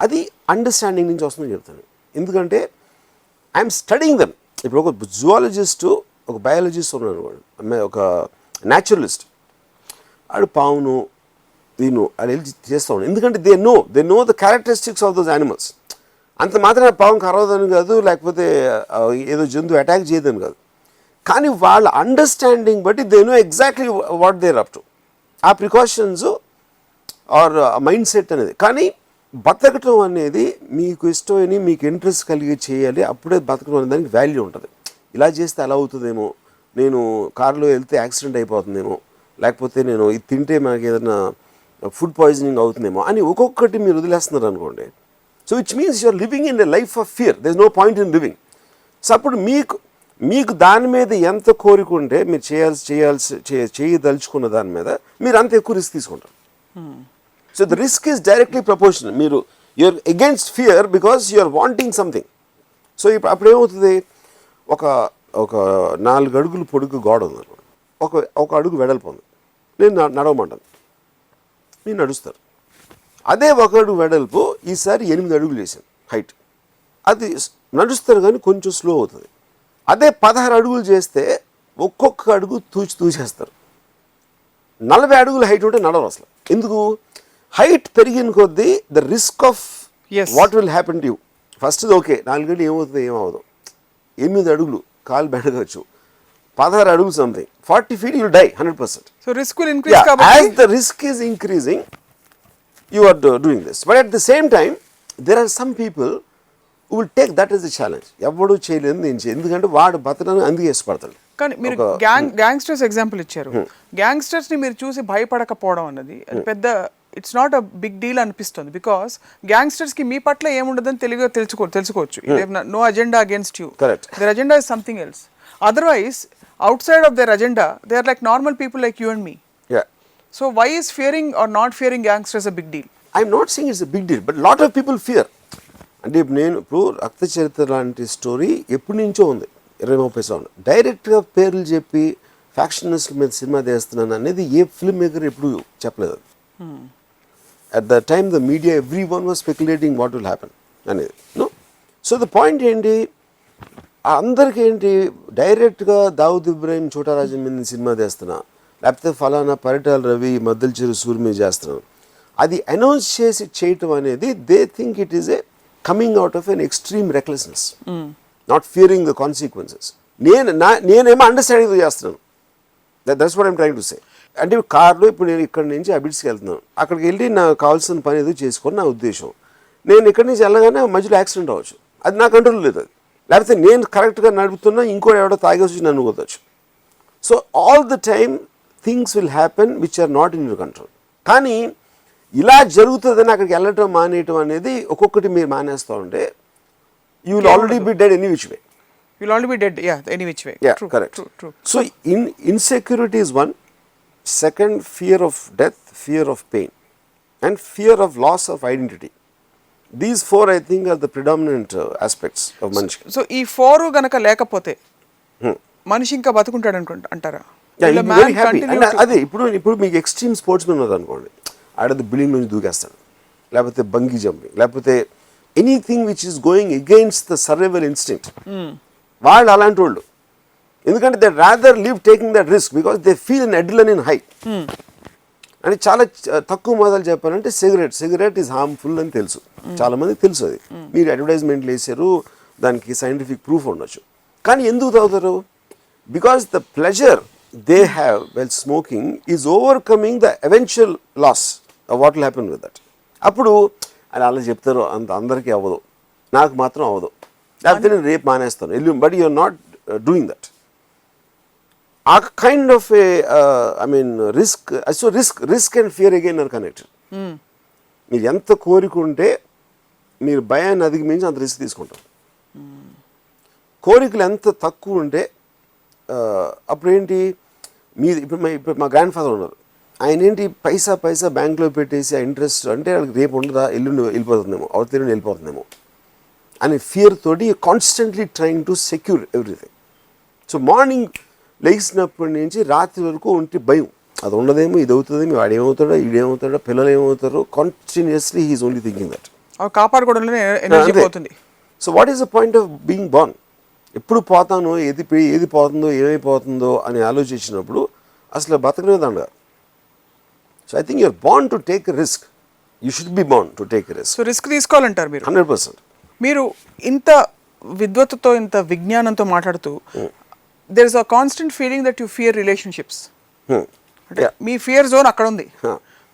అది అండర్స్టాండింగ్ నుంచి వస్తుందని చెప్తాను. ఎందుకంటే ఐఎమ్ స్టడీయింగ్ దెమ్. ఇప్పుడు ఒక జువాలజిస్టు, ఒక బయాలజిస్ట్ ఉన్నాడు, వాడు ఒక న్యాచురలిస్ట్, ఆడు పావును దీన్ని అది వెళ్ళి చేస్తూ ఉన్నాడు. ఎందుకంటే they know the characteristics of those animals. అంత మాత్రమే పాము కరవదని కాదు, లేకపోతే ఏదో జంతువు అటాక్ చేయదని కాదు, కానీ వాళ్ళ అండర్స్టాండింగ్ బట్టి they know exactly what they're up to. ఆ ప్రికాషన్స్ ఆర్ మైండ్ సెట్ అనేది. కానీ బతకటం అనేది మీకు ఇష్టమని మీకు ఇంట్రెస్ట్ కలిగి చేయాలి, అప్పుడే బతకడం అనే దానికి వాల్యూ ఉంటుంది. ఇలా చేస్తే అలా అవుతుందేమో, నేను కారులో వెళ్తే యాక్సిడెంట్ అయిపోతుందేమో, లేకపోతే నేను ఇది తింటే మనకి ఏదైనా ఫుడ్ పాయిజనింగ్ అవుతుందేమో అని ఒక్కొక్కటి మీరు వదిలేస్తున్నారు అనుకోండి. So which means you're living in a life of fear, there is no point in living. So అప్పుడు మీకు దాని మీద ఎంత కోరికుంటే మీరు చేయదలుచుకున్న దాని మీద మీరు అంత ఎక్కువ రిస్క్ తీసుకుంటారు. So the risk is directly proportional. You're against fear because you're wanting something. So ఇప్పుడు అప్పుడు ఏమవుతుంది, ఒక 4 అడుగులు పొడుగు గోడ ఉంది, ఒక అడుగు వెడల్పు ఉంది, నేను నడవమంటాను, మీరు నడుస్తారు. అదే 1 అడుగు వెడల్పు ఈసారి 8 అడుగులు వేసాను హైట్, అది నడుస్తారు కానీ కొంచెం స్లో అవుతుంది. అదే 16 అడుగులు చేస్తే ఒక్కొక్క అడుగు తూచేస్తారు. 40 అడుగుల హైట్ ఉంటే నడవరు అసలు. ఎందుకు, హైట్ పెరిగిన కొద్దీ the risk of what will happen to you. First okay 4 అడుగులు ఏమవుతుంది, ఏమవుతుంది, 8 అడుగులు కాలు బెడగచ్చు, 16 అడుగులు something, 40 feet you will die 100%. So risk will increase. As the risk is increasing, you are doing this. But at the same time, there are some people who will take that as a challenge. ఎవడు చేయలేదు నేను ఎందుకంటే వాడు బతకడానికి అందుకే ఇష్టపడతాడు. కానీ మీరు గ్యాంగ్స్టర్స్ ఎగ్జాంపుల్ ఇచ్చారు. గ్యాంగ్స్టర్స్ని మీరు చూసి భయపడకపోవడం అన్నది పెద్ద it's not a big deal అనిపిస్తుంది. బికాస్ గ్యాంగ్స్టర్స్కి మీ పట్ల ఏముండదని తెలుసుకోవచ్చు. No agenda against you, there agenda is something else. Otherwise outside of their agenda, they are like normal people like you and me. Yeah. So why is fearing or not fearing gangsters a big deal? I'm not saying it's a big deal, but a lot of people fear. అంటే ఇప్పుడు రక్త చరిత్ర లాంటి story ఎప్పటి నుంచో ఉంది, 20-30 సంవత్సరాలు. డైరెక్ట్గా పేర్లు చెప్పి ఫ్యాక్షనిస్ట్ మీద సినిమా తీస్తున్నాను అనేది ఏ ఫిల్మ్ మేకర్ ఎప్పుడు చెప్పలేదు. At the time the media every one was speculating what will happen అనేది. నో, సో ద పాయింట్ ఏంటి, అందరికీ ఏంటి, డైరెక్ట్గా దావుద్ ఇబ్రాహిం చోటారాజన్ మీద సినిమా తీస్తున్నా, లేకపోతే ఫలానా పరిటాల రవి మద్దెల చెరు సూర్య మీద చేస్తున్నాను, అది అనౌన్స్ చేసి చేయటం అనేది they think it is a coming out of an extreme recklessness, not Fearing the consequences. నేనేమో అండర్స్టాండింగ్ చేస్తున్నాను, that's what I'm trying to say. అంటే కార్లో ఇప్పుడు నేను ఇక్కడ నుంచి అబిడ్స్కి వెళ్తున్నాను, అక్కడికి వెళ్ళి నాకు కావాల్సిన పని ఏదో చేసుకొని నా ఉద్దేశం. నేను ఇక్కడి నుంచి వెళ్ళగానే మధ్యలో యాక్సిడెంట్ అవ్వచ్చు, అది నా కంట్రోల్ లేదు. అది లేకపోతే నేను కరెక్ట్గా నడుపుతున్నా ఇంకో ఎవడో తాగేసి నన్ను కొట్టచ్చు. So all the time things will happen which are not in your control. కానీ ఇలా జరుగుతుందని అక్కడికి వెళ్ళటం మానేయటం అనేది ఒక్కొక్కటి మీరు మానేస్తూ ఉంటే you will already be dead any which way. You'll already be dead, any which way. Yeah, True, correct. True. So insecurity is one. Second, fear of death, fear of pain, and fear of loss of identity. These four, I think, are the predominant aspects of Manish. So ఈ 4 గనక లేకపోతే మనిషి ఇంకా బతుకుంటాడు అంటారా? Yeah, he'll be very happy. And అదే ఇప్పుడు మీకు extreme sportsmen ఉన్నారు అనుకోండి, ఆడది బిల్డింగ్ నుంచి దూకేస్తాడు, లేకపోతే బంగీ జంపింగ్, లేకపోతే anything which is going against the survival instinct. వాళ్ళు అలాంటి వాళ్ళు, ఎందుకంటే they rather live taking that risk because they feel an adrenaline high. అని చాలా తక్కువ మొదలు చెప్పాలంటే సిగరెట్ ఈజ్ హార్మ్ఫుల్ అని తెలుసు, చాలా మందికి తెలుసు. అది మీరు అడ్వర్టైజ్మెంట్లు వేసారు, దానికి సైంటిఫిక్ ప్రూఫ్ ఉండొచ్చు. కానీ ఎందుకు తాగుతారు? Because the pleasure they have well smoking is overcoming the eventual loss what will happen with that. అప్పుడు అని అలా చెప్తారు, అందరికీ అవ్వదు, నాకు మాత్రం అవ్వదు, లేకపోతే నేను రేపు మానేస్తాను, but you're not doing that. ఆ kind of a risk. So risk and fear again are connected. మీరు ఎంత కోరికుంటే మీరు భయాన్ని అధిగమించి అంత రిస్క్ తీసుకుంటారు. కోరికలు ఎంత తక్కువ ఉంటే అప్పుడు ఏంటి, ఇప్పుడు మా గ్రాండ్ ఫాదర్ ఉన్నారు, ఆయన ఏంటి పైసా బ్యాంక్లో పెట్టేసి ఆ ఇంట్రెస్ట్ అంటే వాళ్ళకి రేపు ఉండదా, ఎల్లుండి వెళ్ళిపోతుందేమో, అవతల వెళ్ళిపోతుందేమో అని ఫియర్ తోటి constantly trying to secure everything. So morning లేచినప్పటి నుంచి రాత్రి వరకు ఉంటే భయం, అది ఉండదేమో, ఇది అవుతుందేమో, వాడు ఏమవుతాడో, ఈడేమవుతాడో, పిల్లలు ఏమవుతారో, continuously he is only thinking that. కాపాడుకోవడంలో ఎనర్జీ పోతుంది. So what is the point of being born? ఎప్పుడు పోతానో, ఏది పోతుందో, ఏమైపోతుందో అని ఆలోచించినప్పుడు అసలు బతకనే దండగా. So I think you're born to take a risk, you should be born to take a risk. So risk తీసుకోవాలంటారు మీరు 100%. మీరు ఇంత విద్వత్తుతో, ఇంత విజ్ఞానంతో మాట్లాడుతూ there is a constant feeling that you fear relationships. అంటే మీ ఫియర్ జోన్ అక్కడ ఉంది,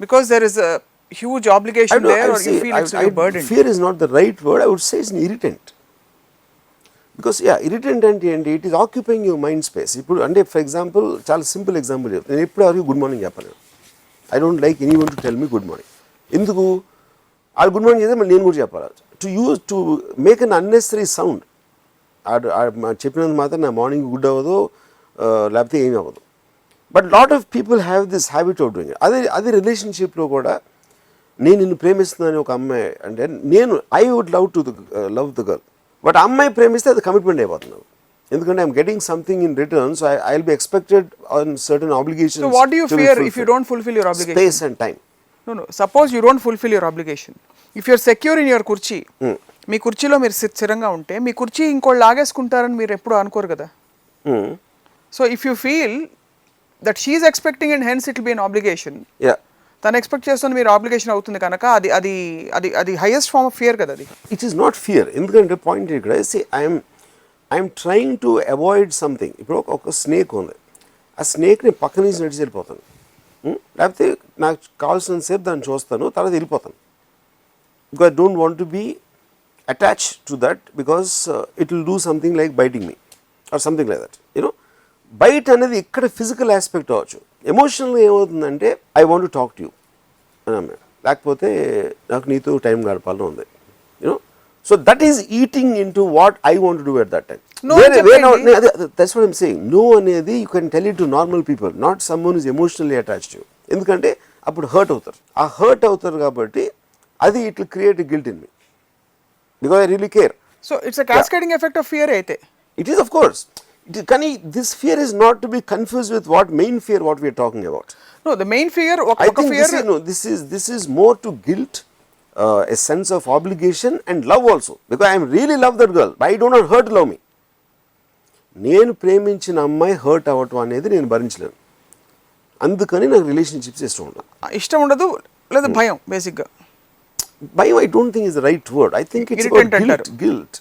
because there is a huge obligation there, or you feel it's a burden. Fear is not the right word, I would say it's an irritant. Because irritant అంటే ఏంటి, it is occupying your mind space. ఇప్పుడు అంటే for example, చాలా simple example చెప్తాను. నేను ఎప్పుడు ఎవరికి good morning చెప్పను. I don't like anyone to tell me good morning. ఎందుకు? వాళ్ళు గుడ్ మార్నింగ్ చేస్తే నేను కూడా చెప్పాలి. To make an unnecessary sound. చెప్పినందుకు మాత్రం నా మార్నింగ్ గుడ్ అవ్వదు, లేకపోతే ఏమీ అవ్వదు. But lot of people have this habit of doing. అదే రిలేషన్షిప్లో కూడా నేను నిన్ను ప్రేమిస్తున్నాను ఒక అమ్మాయి అంటే, I would love the girl, but అమ్మాయి ప్రేమిస్తే అది కమిట్మెంట్ అయిపోతున్నాను. ఎందుకంటే I'm getting something in return, so I will be expected on certain obligations. So what do you fear if you don't fulfill your obligation? Space and time. No, suppose you don't fulfill your obligation. If you're secure in your kurchi, మీ కుర్చీలో మీరు స్థిరంగా ఉంటే మీ కుర్చీ ఇంకోళ్ళు లాగేసుకుంటారని మీరు ఎప్పుడు అనుకోరు కదా. So if you feel that she is expecting and hence it will be an obligation, తను ఎక్స్పెక్ట్ చేస్తుంది మీరు ఆబ్లిగేషన్ అవుతుంది కనుక అది అది అది అది హైయెస్ట్ ఫార్మ్ ఆఫ్ ఫియర్ కదా అది. It is not fear. ఎందుకంటే పాయింట్ ఇక్కడ I'm trying to avoid something. ఇప్పుడు ఒక స్నేక్ ఉంది, ఆ స్నేక్ని పక్క నుంచి నడిచి వెళ్ళిపోతాను, లేకపోతే నాకు కావాల్సిన సేపు దాన్ని చూస్తాను, తర్వాత వెళ్ళిపోతాను. Because I don't want to be attached to that, because it will do something like biting me or something like that. Bite అనేది ఇక్కడ ఫిజికల్ ఆస్పెక్ట్ అవ్వచ్చు. ఎమోషనల్గా ఏమవుతుందంటే I want to talk to you అని అమ్మాయి, లేకపోతే నాకు నీతో టైం గడపాలని ఉంది. So that is eating into what I want to do at that time. That's what I'm saying. No అనేది you can tell it to normal people, not someone is emotionally attached to you. ఎందుకంటే అప్పుడు hurt అవుతారు. ఆ hurt అవుతారు కాబట్టి అది it will create guilt in me. Because I really care. So it's a cascading effect of fear అయితే. It is, of course. Kani, this fear is not to be confused with what main fear what we are talking about. No, the main fear, I think this is more to guilt, a sense of obligation and love also. Because I really love that girl, but I do not hurt love me. నేను ప్రేమించిన అమ్మాయి hurt అవ్వటం అనేది నేను భరించలేను. అందుకని నాకు relationships ఇష్టం ఉండదు. ఇష్టం ఉండదు లేదా భయం బేసిక్గా. భయం I don't think is the right word. I think it's guilt.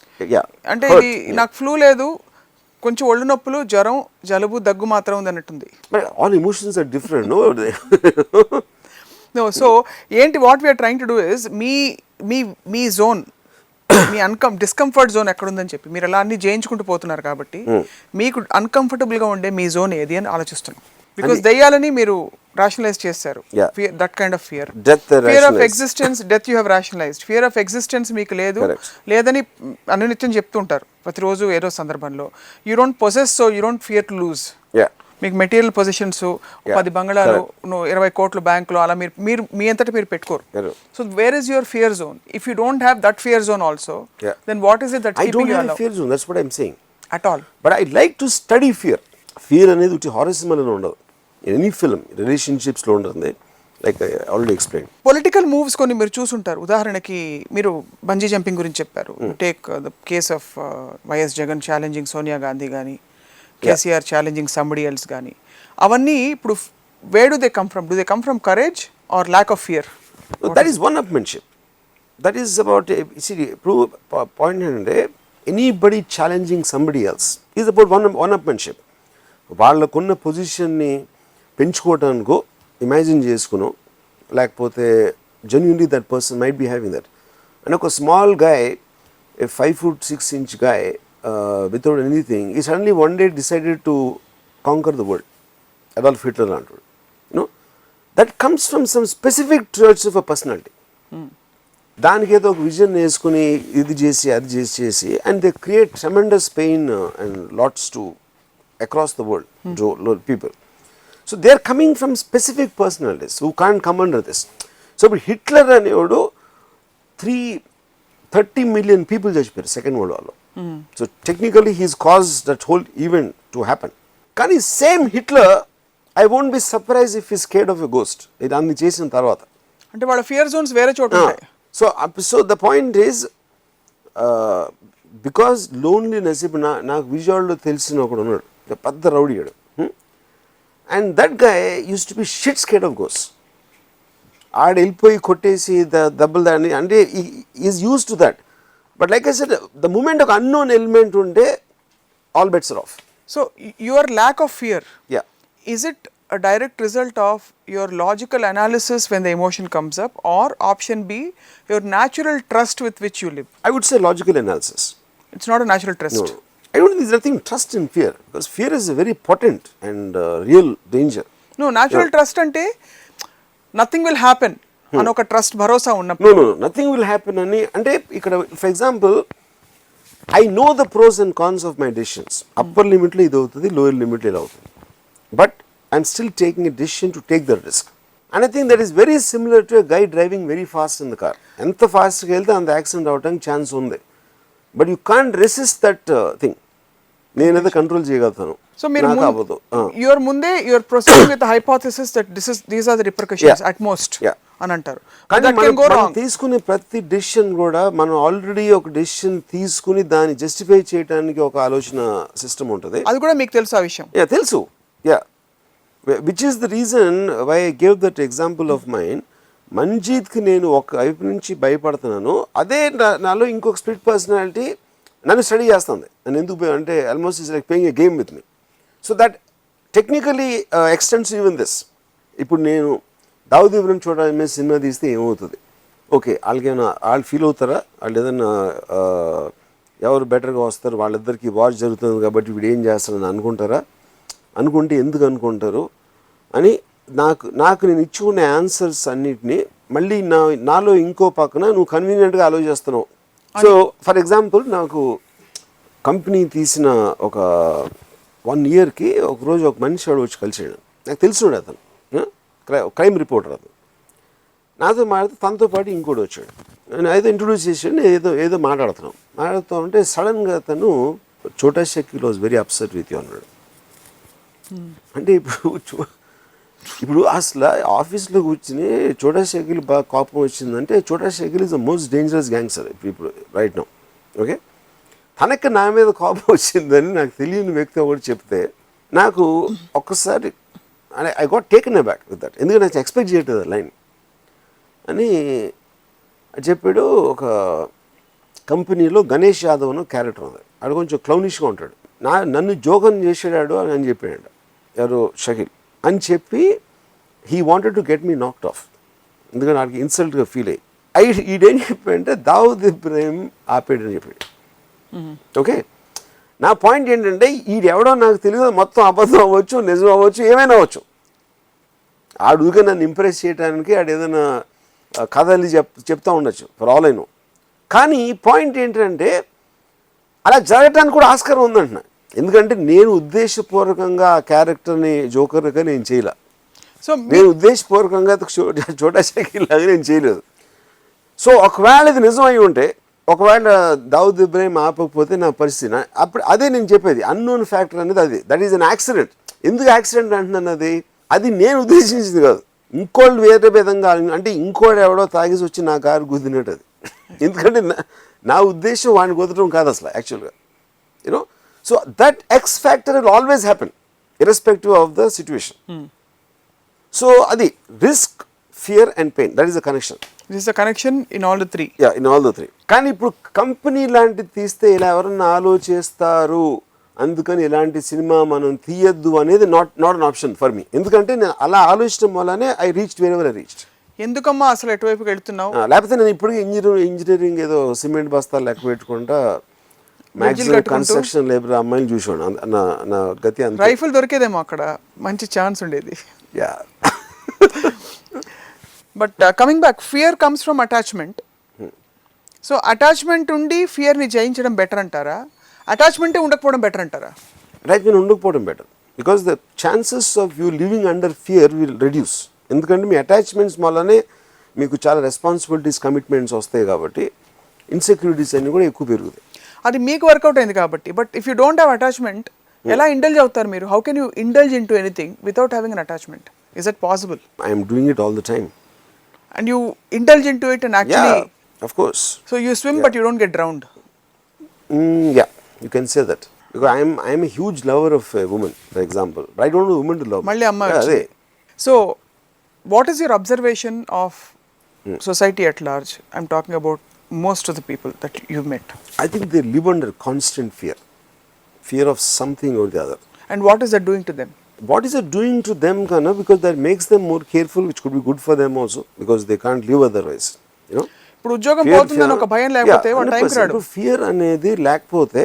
అంటే ఇది నాకు ఫ్లూ లేదు, కొంచెం ఒళ్ళు నొప్పులు, జ్వరం, జలుబు, దగ్గు మాత్రం ఉంది అన్నట్టుంది. All emotions are different. No, so ఏంటి what we're trying to do is మీ జోన్, మీ డిస్కంఫర్ట్ జోన్ ఎక్కడుందని చెప్పి మీరు అలా అన్ని జయించుకుంటూ పోతున్నారు కాబట్టి మీకు అన్కంఫర్టబుల్గా ఉండే మీ జోన్ ఏది అని ఆలోచిస్తున్నాం. బికాస్ దయ్యాలని మీరు రాషనలైజ్ చేస్తారు. That kind of fear, fear of existence, death you have rationalized. Fear of existence మీకు లేదని అనునిత్యం చెప్తుంటారు ప్రతిరోజు ఏదో సందర్భంలో. You don't possess, so you don't fear to lose. మీకు మెటీరియల్ పొజిషన్స్, 10 బంగళాలు, 20 కోట్లు బ్యాంకులో అలా మీరు మీ అంతటా మీరు పెట్టుకోరు. So where is your fear zone? If you don't have that fear zone also, then what is it that keeping you allowed? Fear zone, that's what I am saying at all. But I like to study fear. Fear అనేది ఉట్టి horror సినిమాలో ఉండదు, any film రిలేషన్షిప్స్లో ఉంటుంది. Like I already explain. Political moves కొన్ని మీరు చూసుంటారు. ఉదాహరణకి మీరు బంజీ జంపింగ్ గురించి చెప్పారు. Take the case of YS Jagan challenging Sonia Gandhi కానీ, కేసీఆర్ ఛాలెంజింగ్ సంబడి ఎల్స్ కానీ, అవన్నీ ఇప్పుడు where do they come from? Do they come from courage or lack of fear? That is one-upmanship. That is about ఇప్పుడు పాయింట్ ఏంటంటే anybody challenging somebody else is about one-upmanship. వాళ్ళకున్న పొజిషన్ని పెంచుకోవటానికో ఇమాజిన్ చేసుకునో, లేకపోతే genuinely that person might be having that. And ఒక small guy, a 5'6" guy without anything, he suddenly one day decided to conquer the world. Adolf Hitler antaru. You know, that comes from some specific traits of a personality. దానికి ఏదో ఒక vision వేసుకుని ఇది చేసి అది చేసి and they create tremendous pain and lots to across the world people. So they are coming from specific personalities who can't come under this. So ఇప్పుడు Hitler అనేవాడు 30 million పీపుల్ చచ్చిపోయారు సెకండ్ వరల్డ్ వార్లో. So technically he's cause that whole event to happen. కానీ same Hitler I won't be surprise if he scared of a ghost. ఇది అన్ని చేసిన తర్వాత అంటే వాళ్ళ ఫియర్ జోన్స్ వేరే చోట ఉంటాయి. So the point is because loneliness. ఇప్పుడు నాకు విజయవాడలో తెలిసిన ఒకడు ఉన్నాడు, పెద్ద రౌడీయాడు. And that guy use to be shit scared of ghost. ఆడ వెళ్ళిపోయి కొట్టేసి దెబ్బలు దాన్ని అంటే is use to that. But like I said, the moment of unknown element unde, all bets are off. So your lack of fear, yeah, is it a direct result of your logical analysis when the emotion comes up, or option B, your natural trust with which you live? I would say logical analysis. It's not a natural trust. No. I don't think there's nothing trust in fear, because fear is a very potent and real danger. No, natural trust ante nothing will happen. అని ఒక trust భరోసా ఉన్నప్పుడు. No nothing will happen అని అంటే ఇక్కడ for example I know the pros and cons of my decisions. Upper లిమిట్లో ఇది అవుతుంది, lower లిమిట్లో ఇది అవుతుంది, but I'm still taking a decision to take the risk. And I think that is very similar to a guy driving very fast in the car. ఎంత ఫాస్ట్గా వెళ్తే అంత యాక్సిడెంట్ అవడానికి ఛాన్స్ ఉంది, but you can't resist that thing. నేనైతే control చేయగలుగుతాను. So మీరు your ముందే your proceeding with hypothesis that these are the repercussions at most అని అంటారు. కానీ మనం తీసుకునే ప్రతి డెసిషన్ కూడా మనం ఆల్రెడీ ఒక డెసిషన్ తీసుకుని దాన్ని జస్టిఫై చేయడానికి ఒక ఆలోచన సిస్టమ్ ఉంటుంది. అది కూడా మీకు తెలుసు ఆ విషయం? తెలుసు. Which is the reason why I gave that example of mine. మంజీత్కి నేను ఒక వైపు నుంచి భయపడుతున్నాను, అదే నాలో ఇంకొక స్ప్లిట్ పర్సనాలిటీ నన్ను స్టడీ చేస్తుంది. నన్ను ఎందుకు అంటే almost is like playing a game with me. So that technically extends even this. ఇప్పుడు నేను దావుద్ ఇబ్రహీం చూడడానికి సినిమా తీస్తే ఏమవుతుంది? ఓకే, వాళ్ళకేమైనా వాళ్ళు ఫీల్ అవుతారా? వాళ్ళు ఏదైనా ఎవరు బెటర్గా వస్తారు, వాళ్ళిద్దరికి వాచ్ జరుగుతుంది కాబట్టి వీడు ఏం చేస్తారని అనుకుంటారా? అనుకుంటే ఎందుకు అనుకుంటారు అని నాకు నేను ఇచ్చుకునే ఆన్సర్స్ అన్నిటినీ మళ్ళీ నాలో ఇంకో పక్కన నువ్వు కన్వీనియంట్గా ఆలోచిస్తున్నావు. సో ఫర్ ఎగ్జాంపుల్ నాకు కంపెనీ తీసిన ఒక 1 yearకి ఒకరోజు ఒక మనిషి వాడు వచ్చి కలిసాడు. నాకు తెలిసినాడు, అతను క్రైమ్ రిపోర్టర్. అతను నాతో మాట్లాడితే తనతో పాటు ఇంకోటి వచ్చాడు. నేను ఏదో ఇంట్రొడ్యూస్ చేసాడు, నేను ఏదో మాట్లాడుతూ ఉంటే సడన్గా తను చోటా Shakeel was very upset with you అన్నాడు. అంటే ఇప్పుడు అసలు ఆఫీస్లో కూర్చుని చోటా షకీల్ బాగా కోపం వచ్చిందంటే చోటా Shakeel is the most dangerous gangster ఇప్పుడు రైట్ నౌ. ఓకే, తనకి నా మీద కోపం వచ్చిందని నాకు తెలియని వ్యక్తి ఒకటి చెప్తే నాకు ఒక్కసారి I got taken అబ్యాక్ with that. ఎందుకంటే నాకు ఎక్స్పెక్ట్ చేయట్లేదు లైన్ అని చెప్పాడు. ఒక కంపెనీలో గణేష్ యాదవ్ అని క్యారెక్టర్ ఉంది, ఆడు కొంచెం క్లౌనిష్గా ఉంటాడు. నన్ను జోకం చేసాడు అని చెప్పాడు ఎవరు షకీల్ అని చెప్పి he wanted to get me knocked of. ఎందుకంటే నాకు ఇన్సల్ట్గా ఫీల్ అయ్యి ఈడేం చెప్పాడంటే దావుద్ ఇబ్రాహిం ఆపేడని చెప్పాడు. ఓకే, నా పాయింట్ ఏంటంటే ఈడెవడో నాకు తెలియదు, మొత్తం అబద్ధం అవ్వచ్చు, నిజం అవ్వచ్చు, ఏమైనా అవ్వచ్చు. ఆడుగా నన్ను ఇంప్రెస్ చేయడానికి ఆడు ఏదైనా కథలు చెప్తూ ఉండొచ్చు ఫర్ ఆల్ ఐ నో. కానీ పాయింట్ ఏంటంటే అలా జరగటానికి కూడా ఆస్కారం ఉందంటున్నా. ఎందుకంటే నేను ఉద్దేశపూర్వకంగా ఆ క్యారెక్టర్ని జోకర్గా నేను చేయలే. సో నేను ఉద్దేశపూర్వకంగా చోటా షకీల్ లాగా నేను చేయలేదు. సో ఒకవేళ ఇది నిజం అయి ఉంటే, ఒకవేళ దావుద్ ఇబ్రాహిం ఆపకపోతే నా పరిస్థితి అప్పుడు అదే నేను చెప్పేది అన్నోన్ ఫ్యాక్టర్ అనేది అది. That is an accident. ఎందుకు యాక్సిడెంట్ అంటున్నాను? అది నేను ఉద్దేశించింది కాదు, ఇంకోళ్ళు వేరే విధంగా అంటే ఇంకోటి ఎవడో తాగేసి వచ్చి నా కారు గుద్దినట్టు అది. ఎందుకంటే నా ఉద్దేశం వాడిని కుదరడం కాదు అసలు యాక్చువల్గా, you know. So that x factor will always happen irrespective of the situation. So అది risk, fear and pain, that is the connection. This is the connection in all the three. Yeah, in all the three. కానీ ఇప్పుడు company లాంటిది తీస్తే ఇలా ఎవరన్నా ఆలోచిస్తారు, అందుకని ఇలాంటి సినిమా మనం తీయద్దు అనేది not an option for me. ఎందుకంటే నేను అలా ఆలోచించడం వల్లనే I reached wear ever I reached. ఎందుకమ్మా అసలు ఎటువైపుకి వెళ్తున్నావు? లేకపోతే నేను ఇప్పటికీ ఇంజనీరింగ్ ఏదో సిమెంట్ బస్తాలు లెక్క పెట్టుకుంటా మ్యాక్సిమం కన్స్ట్రక్షన్ లేబర్ అమ్మాయిని చూసాను. నా గతి అంత. రైఫిల్ దొరికేదేమో అక్కడ, మంచి ఛాన్స్ ఉండేది. Yeah. But coming back, fear comes from attachment. So attachment ఉండి ఫియర్ని జయించడం బెటర్ అంటారా? అటాచ్మెంటే ఉండకపోవడం బెటర్ అంటారా? అటాచ్మెంట్ ఉండకపోవడం better, because the chances of you living under fear will reduce. ఎందుకంటే మీ అటాచ్మెంట్స్ వల్లనే మీకు చాలా రెస్పాన్సిబిలిటీస్, కమిట్మెంట్స్ వస్తాయి కాబట్టి ఇన్సెక్యూరిటీస్ అన్నీ కూడా ఎక్కువ పెరుగుతాయి. అది మీకు వర్కౌట్ అయింది కాబట్టి. But if you don't have attachment, ఎలా ఇండల్జ్ అవుతారు మీరు? How can you indulge in to anything without having an attachment? Is it possible? I'm doing it all the time. And you indulge into it and actually... Yeah, of course. So you swim but you don't get drowned. Yeah, you can say that. Because I'm a huge lover of a woman, for example. But I don't know a woman to love. Malli amma. Yeah, so, what is your observation of society at large? I'm talking about most of the people that you've met. I think they live under constant fear. Fear of something or the other. And what is that doing to them? What is it doing to them, Kana? Because that makes them more careful, which could be good for them also, because they can't live otherwise, you know. ఇప్పుడు ఉద్యోగం పోతుందని ఒక భయం లేకపోతే వాడు టైంకి రాడు. Fear అనేది లేకపోతే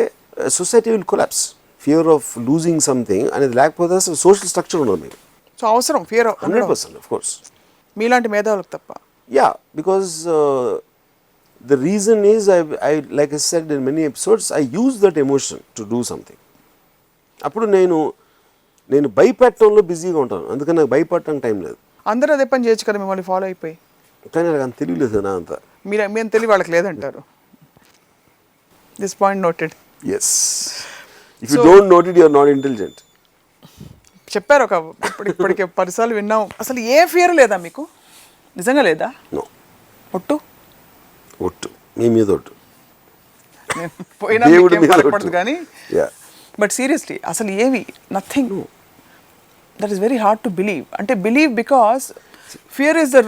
society will collapse. Fear of losing something అనేది లేకపోతే అసలు సోషల్ స్ట్రక్చర్ ఉండదు మీకు. సో అవసరం ఫియర్ 100%, of course. మీలాంటి మేధావులకు తప్ప. Yeah, because the reason is I like I said in many episodes, I use that emotion to do something. అప్పుడు నేను భయపెట్టడంలో బిజీగా ఉంటాను, అందుకని నాకు భయపడటానికి టైం లేదు. అందరూ అదే పని చేయొచ్చు కదా మిమ్మల్ని ఫాలో అయిపోయి. కానీ నాకు అంత తెలియలేదు నా అంతా. మీరు తెలివి వాళ్ళకి లేదంటారు. This point noted. Yes, if you don't note it you are not intelligent. చెప్పారు ఒక ఇప్పటికే 10 సార్లు విన్నాం. అసలు ఏ ఫియర్ లేదా మీకు? నిజంగా లేదా? నో. ఒట్టు మీ మీద ఒట్టు. పోయినా పడకూడదు కానీ. బట్ సీరియస్లీ అసలు ఏవి? Nothing. That is very hard to believe. అంటే believe because fear is the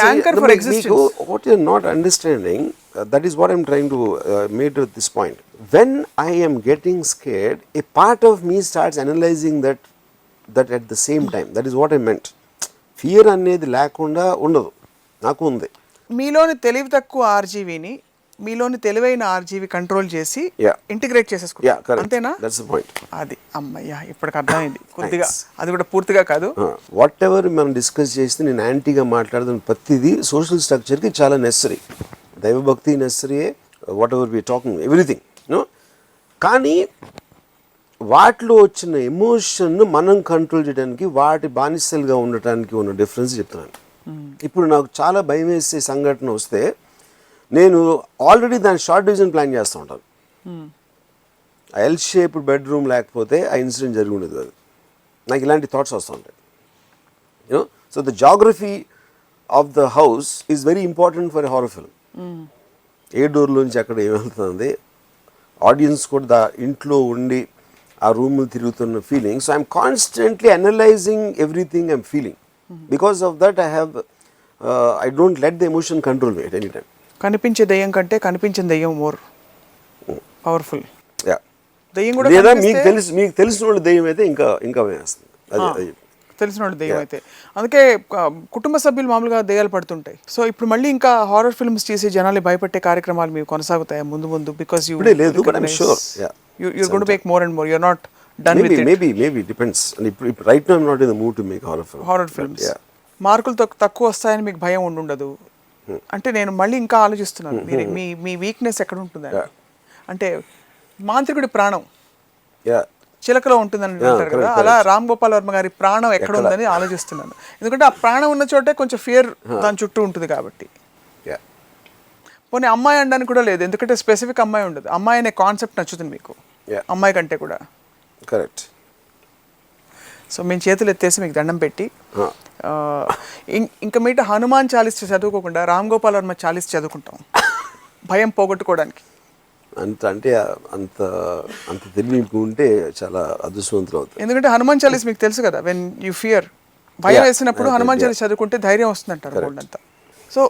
anchor for existence. What you are not understanding, that is what I am trying to make at this point. When I am getting scared, a part of me starts analyzing that at the same time. That is what I meant. Fear అనేది లేకుండా ఉండదు, నాకు ఉంది. మీలోని తెలివి తక్కువ ఆర్జీవిని మీలోని తెలివైన ఆర్జీవి కంట్రోల్ చేసి ఇంటిగ్రేట్ చేసేసుకుంటారు, అంతేనా? That's the point. అది అమ్మయ్య ఇప్పటికి అర్థమైంది కొద్దిగా. అది కూడా పూర్తిగా కాదు. వాట్ ఎవర్ మనం డిస్కస్ చేస్తే నేను యాంటీగా మాట్లాడుతున్న ప్రతిదీ సోషల్ స్ట్రక్చర్కి చాలా నెసరీ. దైవభక్తి నెసరీయే, what ever we talking, everything, no. కానీ వాటిలో వచ్చిన ఎమోషన్ను మనం కంట్రోల్ చేయడానికి, వాటి బానిసలుగా ఉండటానికి ఉన్న డిఫరెన్స్ చెప్తున్నాను. ఇప్పుడు నాకు చాలా భయం వేసే సంఘటన వస్తే నేను ఆల్రెడీ దాని షార్ట్ డివిజన్ ప్లాన్ చేస్తూ ఉంటాను. ఎల్ షేప్డ్ బెడ్రూమ్ లేకపోతే ఆ ఇన్సిడెంట్ జరిగి ఉండేది కాదు. నాకు ఇలాంటి థాట్స్ వస్తూ ఉంటాయి. You know, so the geography of the house is very important for a horror film. ఏ డోర్లోంచి అక్కడ ఏం వెళ్తుంది, ఆడియన్స్ కూడా ఇంట్లో ఉండి ఆ రూమ్ తిరుగుతున్న feeling. So I'm constantly analysing everything I'm feeling. Because of that I don't let the emotion control me at any time. కనిపించే దెయ్యం కంటే కనిపించిన దెయ్యం మోర్ పవర్ఫుల్. దెయ్యం కూడా లేదా మీకు తెలిసిన వాళ్ళు దెయ్యం అయితే ఇంకా వేస్తుంది. అది తెలిసిన వాళ్ళు దెయ్యం అయితే. అందుకే కుటుంబ సభ్యులు మామూలుగా దెయ్యాలు పడుతుంటాయి. సో ఇప్పుడు మళ్ళీ ఇంకా హారర్ ఫిల్మ్స్ చేసి జనాల్ని భయపెట్టే కార్యక్రమాలు మీకు కొనసాగుతాయి ముందు బికాస్ లేదు, but I'm sure you're going to make more and more. You're not done with it. Maybe depends. Right now I'm not in the mood to make horror films. మార్కులు తక్కువ వస్తాయని మీకు భయం ఉండదు. అంటే నేను మళ్ళీ ఇంకా ఆలోచిస్తున్నాను, మీ వీక్నెస్ ఎక్కడ ఉంటుందని. అంటే మాంత్రికుడి ప్రాణం చిలకలో ఉంటుందని అంటారు కదా, అలా రామ్ గోపాల్ వర్మ గారి ప్రాణం ఎక్కడ ఉందని ఆలోచిస్తున్నాను. ఎందుకంటే ఆ ప్రాణం ఉన్న చోటే కొంచెం ఫియర్ దాని చుట్టూ ఉంటుంది కాబట్టి. పోనీ అమ్మాయి అనడానికి కూడా లేదు, ఎందుకంటే స్పెసిఫిక్ అమ్మాయి ఉండదు. అమ్మాయి అనే కాన్సెప్ట్ నచ్చుతుంది మీకు అమ్మాయి కంటే కూడా. కరెక్ట్. సో మేము చేతులు ఎత్తేసి మీకు దండం పెట్టి ఇంకా మీట హనుమాన్ చాలీస్ చదువుకోకుండా రామ్ గోపాల్ వర్మ చాలీస్ చదువుకుంటాం భయం పోగొట్టుకోవడానికి. అంత తెలివి ఉంటే చాలా అదృష్టవంతులు అవుతారు. ఎందుకంటే హనుమాన్ చాలీస్ మీకు తెలుసు కదా, వెన్ యూ ఫియర్, భయం వేసినప్పుడు హనుమాన్ చాలీస్ చదువుకుంటే ధైర్యం వస్తుంది అంటారు వాళ్ళంతా. సో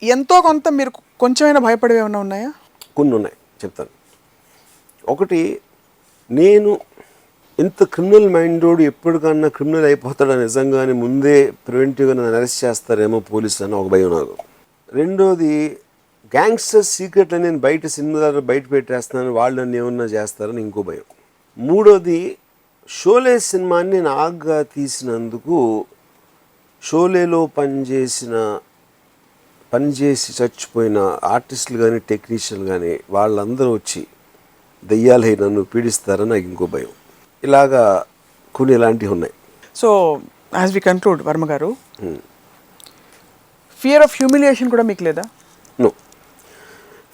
ఎంతో కొంత మీరు కొంచెమైనా భయపడేవి ఏమైనా ఉన్నాయా? కొన్ని ఉన్నాయి, చెప్తాను. ఒకటి, నేను ఇంత క్రిమినల్ మైండోడు ఎప్పటికన్నా క్రిమినల్ అయిపోతాడా నిజంగానే ముందే ప్రివెంటివ్గా నన్ను అరెస్ట్ చేస్తారేమో పోలీసులు అని ఒక భయం నాకు. రెండోది, గ్యాంగ్స్టర్స్ సీక్రెట్లు నేను బయట సినిమాలు బయట పెట్టేస్తున్నాను, వాళ్ళు నన్ను ఏమన్నా చేస్తారని ఇంకో భయం. మూడోది, షోలే సినిమాని నేను ఆగ్గా తీసినందుకు షోలేలో పనిచేసి చచ్చిపోయిన ఆర్టిస్టులు కానీ టెక్నీషియన్లు కానీ వాళ్ళందరూ వచ్చి దెయ్యాలై నన్ను పీడిస్తారని నాకు ఇంకో భయం. ఇలాగా కొన్ని ఇలాంటివి ఉన్నాయి. So as we conclude Varma garu, fear of humiliation కూడా మీకు లేదా? నో,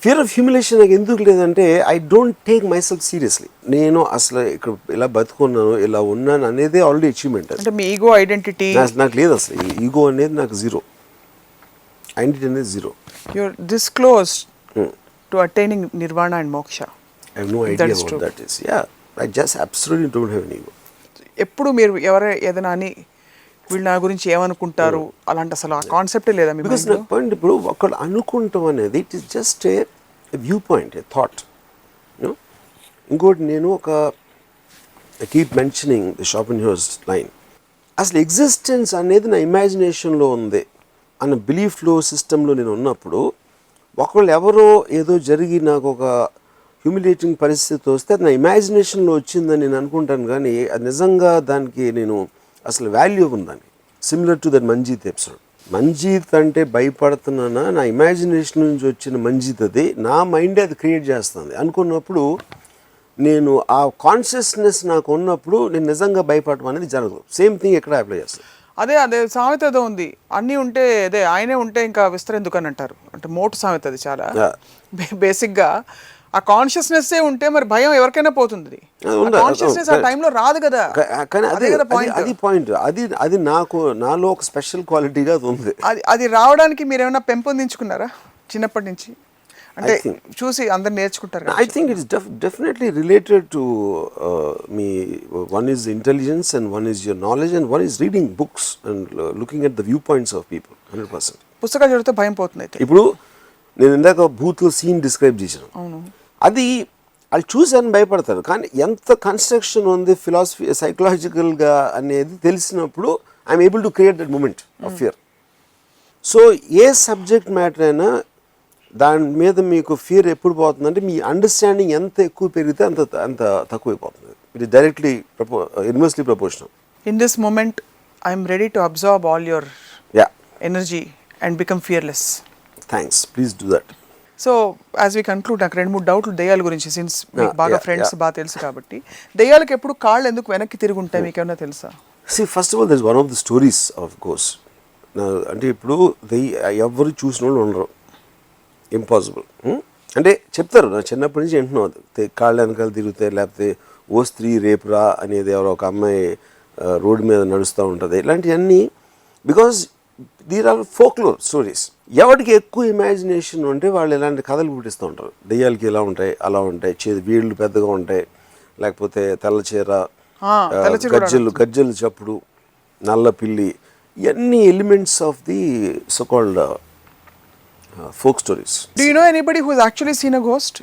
ఫియర్ ఆఫ్ హ్యూమిలియేషన్ నాకు ఎందుకు లేదంటే I don't take my self seriously. నేను అసలు ఇక్కడ ఇలా బతుకున్నాను, ఇలా ఉన్నాను అనేది ఆల్రెడీ అచీవ్మెంట్. అంటే మీ ఈగో ఐడెంటిటీ నాకు లేదు, అసలు ఈగో అనేది నాకు జీరో, ఐడెంటిటీ అనేది zero. You're this close to attaining nirvana and moksha. I have no idea what that is. Yeah, I just absolutely don't have any ego. ఎప్పుడు మీరు ఏదైనా అని వీళ్ళు నా గురించి ఏమనుకుంటారు అలాంటి అసలు ఆ కాన్సెప్టే లేదా మీ బికాస్ నాకు పాయింట్, ఇప్పుడు ఒకళ్ళు అనుకుంటాం అనేది it is just a view point, a thought. ఇంకోటి, నేను I keep mentioning the Schopenhauer's line, అసలు ఎగ్జిస్టెన్స్ అనేది నా ఇమాజినేషన్లో ఉంది అన్న బిలీఫ్లో సిస్టంలో నేను ఉన్నప్పుడు ఒకళ్ళు ఎవరో ఏదో జరిగి నాకు ఒక హ్యూమిలేటింగ్ పరిస్థితి వస్తే అది నా ఇమాజినేషన్లో వచ్చిందని నేను అనుకుంటాను, కానీ అది నిజంగా దానికి నేను అసలు వాల్యూ ఉందని. Similar to that Manjeet episode. Manjeet అంటే భయపడుతున్నానా, నా ఇమాజినేషన్ నుంచి వచ్చిన మంజీత్ అది నా మైండే అది క్రియేట్ చేస్తుంది అనుకున్నప్పుడు, నేను ఆ కాన్షియస్నెస్ నాకు ఉన్నప్పుడు నేను నిజంగా భయపడటం అనేది జరగదు. సేమ్ థింగ్ ఎక్కడ అప్లై చేస్తాను. అదే సామెత ఏదో ఉంది, అన్నీ ఉంటే అదే ఆయనే ఉంటే ఇంకా విస్తరెందుకు అని అంటారు. అంటే మోటు సామెత అది చాలా బేసిక్గా. ఆ కాన్షియస్నెస్సే ఉంటే మరి భయం ఎవరికైనా పోతుంది. కాన్షియస్నెస్ ఆ టైంలో రాదు కదా. కానీ అది పాయింట్, అది నాకు నాలో ఒక స్పెషల్ క్వాలిటీగా ఉంది. అది రావడానికి మీరు ఏమైనా పెంపొందించుకున్నారా చిన్నప్పటి నుంచి? అంటే చూసి అందరు నేర్చుకుంటారు. I think it's definitely related to me one is intelligence and one is your knowledge and one is reading books and looking at the view points of people. 100%. పుస్తకాలు చదివితే భయం పోతుంది. అయితే ఇప్పుడు నేను ఇందాక బూత్లో సీన్ డిస్క్రైబ్ చేశాను, అది వాళ్ళు చూసాను భయపడతారు, కానీ ఎంత కన్స్ట్రక్షన్ ఉంది ఫిలాసఫీ సైకలాజికల్గా అనేది తెలిసినప్పుడు I'm able to create that moment of fear. So ఏ సబ్జెక్ట్ మ్యాటర్ అయినా దాని మీద మీకు ఫియర్ ఎప్పుడు పోతుందంటే మీ అండర్స్టాండింగ్ ఎంత ఎక్కువ పెరిగితే అంత తక్కువైపోతుంది. It is directly inversely proportional. In this moment I'm ready to observe all your energy and become fearless. Thanks, please do that. So as we conclude, నాకు 2-3 డౌట్లు దెయ్యాల గురించి, సిన్స్ మీకు బాగా ఫ్రెండ్స్ బాగా తెలుసు కాబట్టి. దెయ్యాలకు ఎప్పుడు కాళ్ళు ఎందుకు వెనక్కి తిరిగి ఉంటాయి మీకు ఏమన్నా తెలుసా? See, first of all, there's one of the stories of ghosts. అంటే ఇప్పుడు ఎవరు చూసిన వాళ్ళు ఉండరు, ఇంపాసిబుల్. అంటే చెప్తారు, నా చిన్నప్పటి నుంచి వింటున్నాం, కాళ్ళ వెనకాల తిరుగుతాయి, లేకపోతే ఓ స్త్రీ రేపురా అనేది ఎవరో ఒక అమ్మాయి రోడ్డు మీద నడుస్తూ ఉంటుంది, ఇలాంటివన్నీ. Because there are folklore stories. ఎవరికి ఎక్కువ ఇమాజినేషన్ ఉంటే వాళ్ళు ఇలాంటి కథలు పుట్టిస్తూ ఉంటారు. దెయ్యాలకి ఇలా ఉంటాయి, అలా ఉంటాయి, వీళ్ళు పెద్దగా ఉంటాయి, లేకపోతే తెల్ల చీర, గజ్జలు చప్పుడు, నల్ల పిల్లి, ఇవన్నీ elements of the so called folk stories. Do you know anybody who has actually seen a ghost?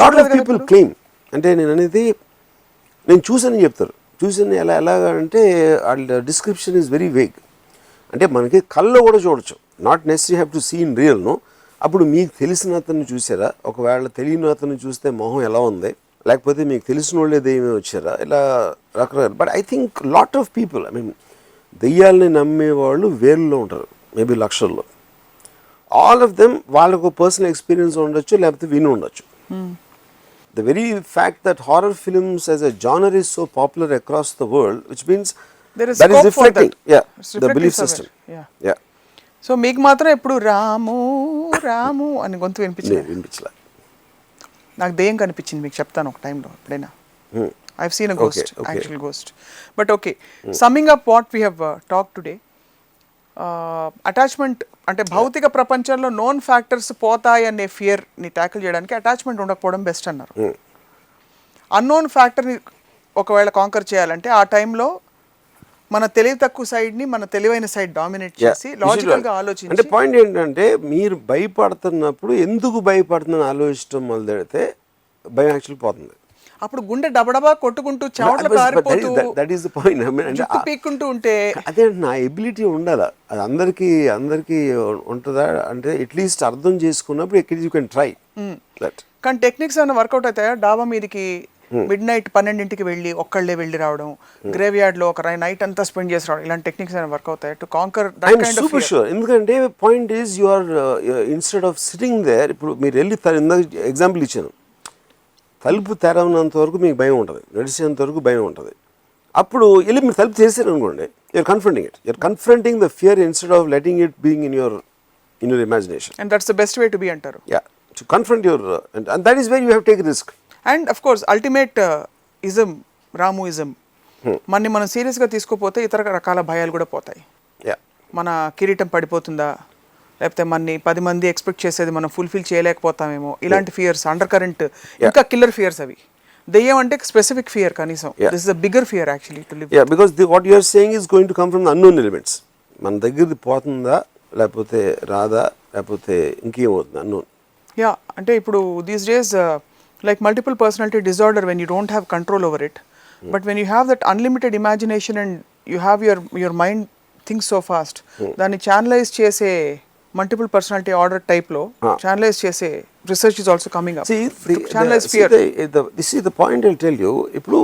Lot of people claim. అంటే నేను అనేది నేను చూసానని చెప్తారు. చూసాను ఎలాగా అంటే వాళ్ళ డిస్క్రిప్షన్ ఈజ్ వెరీ వేగ్. అంటే మనకి కళ్ళలో కూడా చూడొచ్చు, not necessary have to see in real. No, అప్పుడు మీకు తెలిసిన అతను చూసారా, ఒకవేళ తెలియని అతను చూస్తే మొహం ఎలా ఉంది, లేకపోతే మీకు తెలిసిన వాళ్ళే దెయ్యమే వచ్చారా, ఇలా రకరకాల. But I think lot of people, I mean దెయ్యాలని నమ్మేవాళ్ళు వేరులో ఉంటారు, మేబీ లక్షల్లో. ఆల్ ఆఫ్ దెమ్ వాళ్ళకు పర్సనల్ ఎక్స్పీరియన్స్ ఉండొచ్చు, లేకపోతే విని ఉండొచ్చు. The very fact that horror films as a genre is so popular across the world, which means there is that is scope for reflecting, that. yeah, It's the reflecting belief somewhere. system. Yeah. Yeah. So మీకు మాత్రం ఎప్పుడు రాము రాము అని గొంతు వినిపించింది? వినిపించలే. నాకు దెయ్యం కనిపించింది, మీకు చెప్తాను ఒక టైంలో ఎప్పుడైనా. I have seen a ghost, actual ghost. But okay, summing up what we have talk today, attachment అంటే భౌతిక ప్రపంచంలో నోన్ ఫ్యాక్టర్స్ పోతాయి అనే ఫియర్ని ట్యాకిల్ చేయడానికి అటాచ్మెంట్ ఉండకపోవడం బెస్ట్ అన్నారు. అన్నోన్ ఫ్యాక్టర్ని ఒకవేళ కాంకర్ చేయాలంటే ఆ టైంలో మన తెలివి తక్కువ సైడ్ని మన తెలివైన సైడ్ డామినేట్ చేసి లాజికల్గా ఆలోచించి. అంటే పాయింట్ ఏంటంటే మీరు భయపడుతున్నప్పుడు ఎందుకు భయపడుతుందని ఆలోచించడం మొదలెడితే భయం యాక్చువల్ పోతుంది. అప్పుడు గుండె డబడబా కొట్టుకుంటూ చెమటలు కారిపోతూ దట్ ఈస్ ద పాయింట్. జుట్టు పీక్కుంటూ ఉంటే అదే నా ఎబిలిటీ ఉండాలా, అది అందరికీ ఉంటుందా అంటే అట్లీస్ట్ అర్థం చేసుకున్నప్పుడు యూ కెన్ ట్రై దట్. కానీ టెక్నిక్స్ ఏమైనా వర్కౌట్ అవుతాయా? డాబా మీదకి మిడ్ నైట్ 12ంటికి వెళ్ళి ఒక్కళ్ళే వెళ్ళి రావడం, గ్రేవ్ యార్డ్ లో ఒక నైట్ అంతా స్పెండ్ చేసి రావడం, ఇలాంటి టెక్నిక్స్ ఏమైనా వర్క్ అవుతాయి to conquer that kind of fear? Sure. ఎందుకంటే point is you are instead of sitting there. ఇప్పుడు మీరు వెళ్ళి ఎగ్జాంపుల్ ఇచ్చాను, తలుపు తెరవనంత వరకు మీకు భయం ఉంటుంది, నడిచేంత వరకు భయం ఉంటుంది. అప్పుడు వెళ్ళి మీరు తలుపు చేశారు అనుకోండి, you're confronting it, you're confronting the fear instead of letting it being in your imagination. And that's the best way to be అంటారు. Yeah, to confront your, and that is where you have take risk. And of course ultimate ism, రాముయిజం, మనని మనం సీరియస్గా తీసుకోపోతే ఇతర రకాల భయాలు కూడా పోతాయి. మన కిరీటం పడిపోతుందా, లేకపోతే మనని 10 మంది ఎక్స్పెక్ట్ చేసేది మనం ఫుల్ఫిల్ చేయలేకపోతామేమో, ఇలాంటి ఫియర్స్, అండర్ కరెంట్ ఇంకా కిల్లర్ ఫియర్స్ అవి. దెయ్యం అంటే స్పెసిఫిక్ ఫియర్ కనీసం, this is a bigger fear actually to live. Yeah, because what you are saying is going to come from the unknown elements. మన దగ్గరది పోతుందా, లేకపోతే రాదా, లేకపోతే ఇంకేమవుతుంది అన్నోన్. యా, అంటే ఇప్పుడు these days like multiple personality disorder, when you don't have control over it, but when you have that unlimited imagination and you have your mind thinks so fast, దాన్ని channelize చేసే multiple personality order type లో channelize చేసే research is also coming up. See, channelize fear. This is the point I'll tell you. ఇప్పుడు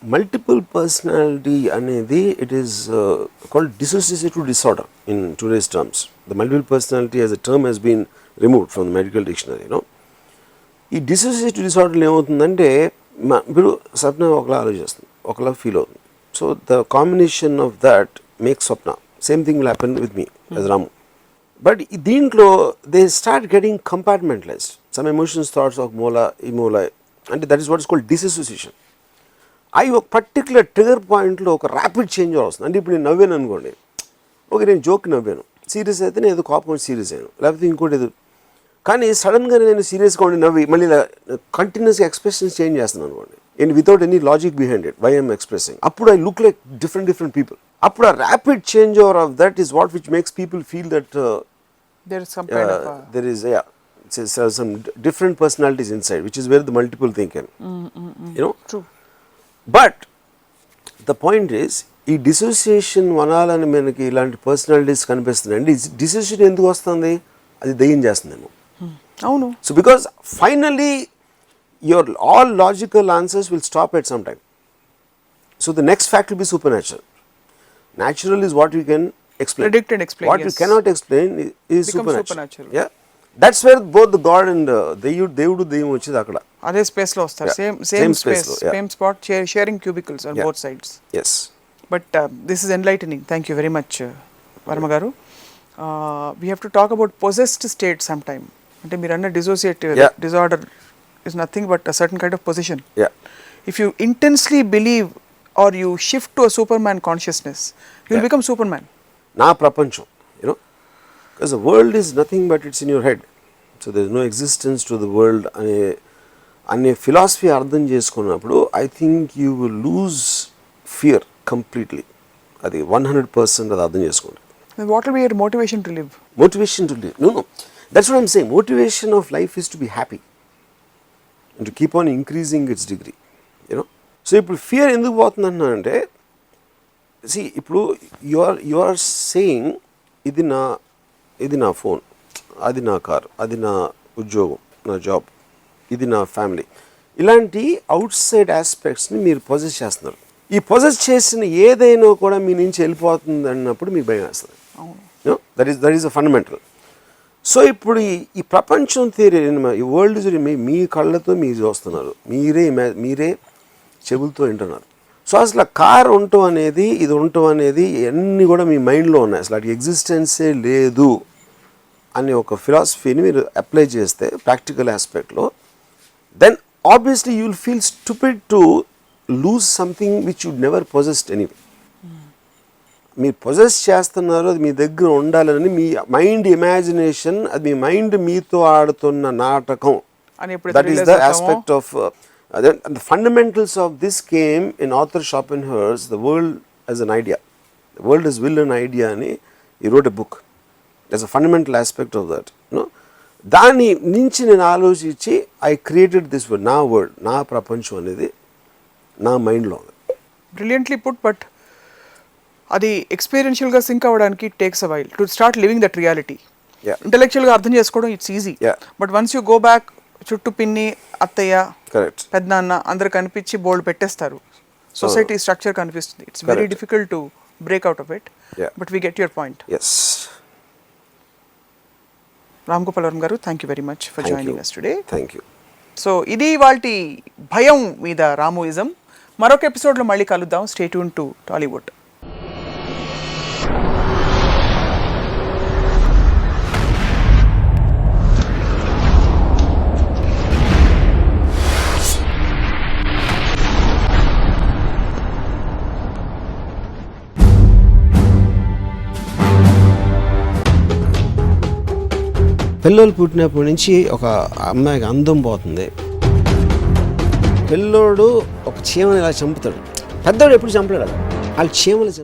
multiple personality అనేది it is called dissociative disorder in today's terms. The multiple personality as a term has been removed from the medical dictionary, you know. ఈ dissociative డిసార్డర్లు ఏమవుతుందంటే, ఇప్పుడు స్వప్న ఒకలా ఆలోచిస్తుంది, ఒకలా feel అవుతుంది. So the combination of that make Swapna. Same thing will happen with me as Ramu. But దీంట్లో they start getting compartmentalized. Some emotions, thoughts ఒక మూల ఈ మూల, అంటే that is what is called dissociation. అవి ఒక పర్టికులర్ ట్రిగర్ పాయింట్లో ఒక ర్యాపిడ్ చేంజ్ వస్తుంది. అంటే ఇప్పుడు నేను నవ్వాను అనుకోండి, ఓకే నేను జోక్ నవ్వాను, సీరియస్ అయితే నేను ఏదో కోపం సీరియస్ అయ్యాను, లేకపోతే ఇంకోటి ఏదో. కానీ సడన్గా నేను సీరియస్గా ఉండి నవ్వి మళ్ళీ కంటిన్యూస్గా ఎక్స్ప్రెషన్స్ చేంజ్ చేస్తున్నాను అనుకోండి, and without any logic behind it, why I'm expressing. అప్పుడు I look like different people. అప్పుడు ఆ rapid change over of that is what which makes people feel that there is some different personalities inside, which is where the multiple thing can, you know. True. But the point is, ఈ dissociation వనాలని మనకి ఇలాంటి personalities కనిపిస్తుంది. అండి dissociation ఎందుకు వస్తుంది, అది దయ్యం చేస్తుందేమో. అవును. So because finally your all logical answers will stop at some time. So the next fact will be super natural. Natural is what you can explain. Predict and explain. What you cannot explain is supernatural. Supernatural. Yeah, that's where both the God and దేవుడు దెయ్యం వచ్చేది అక్కడ అదే space లో వస్తారు. Same space, same spot, sharing cubicles on both sides. Yes. But this is enlightening. Thank you very much, Varma garu. We have to talk about possessed state some time. అంటే మీరు అన్న dissociative Yeah. Disorder is nothing but a certain kind of position. Yeah. If you intensely believe or you shift to a Superman consciousness, you will become Superman. నా ప్రపంచం, you know, because the world is nothing but it's in your head. So there is no existence to the world అనే philosophy అర్థం చేసుకున్నప్పుడు I think you will lose fear completely. అది 100% అది అర్థం చేసుకోండి. Then what will be your motivation to live? Motivation to live. No. That's what I'm saying. Motivation of life is to be happy and to keep on increasing its degree. You know. So ఇప్పుడు fear ఎందుకు పోతుందన్నా అంటే, see ఇప్పుడు you are saying ఇది నా phone, అది నా car, అది నా ఉద్యోగం, నా జాబ్, ఇది నా ఫ్యామిలీ, ఇలాంటి అవుట్ సైడ్ ఆస్పెక్ట్స్ని మీరు పొజెస్ చేస్తున్నారు. ఈ పొజెస్ చేసిన ఏదైనా కూడా మీ నుంచి వెళ్ళిపోతుంది అన్నప్పుడు మీకు భయం వేస్తుంది. That is the fundamental. So ఇప్పుడు ఈ ప్రపంచం థియరీ, ఈ వరల్డ్ మీ కళ్ళతో మీరు చూస్తున్నారు, మీరే చెవులతో వింటున్నారు. సో అసలు కార్ ఉండటం అనేది, ఇది ఉండటం అనేది అన్నీ కూడా మీ మైండ్లో ఉన్నాయి. అసలు అటు ఎగ్జిస్టెన్సే లేదు అనే ఒక ఫిలాసఫీని మీరు అప్లై చేస్తే ప్రాక్టికల్ ఆస్పెక్ట్లో, then obviously you will feel stupid to lose something which you'd never possessed anyway. మీరు పొజెస్ చేస్తున్నారు, అది మీ దగ్గర ఉండాలని మీ మైండ్ ఇమాజినేషన్, అది మీ మైండ్ మీతో ఆడుతున్న నాటకం. That is the aspect of the fundamentals of this came in Arthur Schopenhauer's The World as an Idea. The World as Will and Idea ani he wrote a book. There's a fundamental aspect of that. దాని నుంచి నేను ఆలోచించి I created this world, నా world, నా ప్రపంచం అనేది నా మైండ్లో ఉంది. బ్రిలియంట్లీ పుట్, బట్ అది ఎక్స్పీరియన్షియల్గా సింక్ అవ్వడానికి takes a while to start living that reality. ఇంటెలెక్చువల్గా అర్థం చేసుకోవడం it's easy, but once you go back, చుట్టూ పిన్ని, అత్తయ్య, కరెక్ట్, పెద్దనాన్న అందరు కనిపించి బోల్డ్ పెట్టేస్తారు, సొసైటీ స్ట్రక్చర్ కనిపిస్తుంది. It's very difficult to break out of it, but we get your point. Yes. Ram Gopal Varma గారు, thank you very much for joining us today. Thank you. So ఇది ఇవాల్టి భయం మీద రామోయిజం. మరొక ఎపిసోడ్లో మళ్ళీ కలుద్దాం. Stay tune to Tollywood. పిల్లలు పుట్టినప్పటి నుంచి ఒక అమ్మాయికి అందం పోతుంది. పిల్లోడు ఒక చీమని ఇలా చంపుతాడు, పెద్దోడు ఎప్పుడు చంపలేడు, వాళ్ళు చీమలు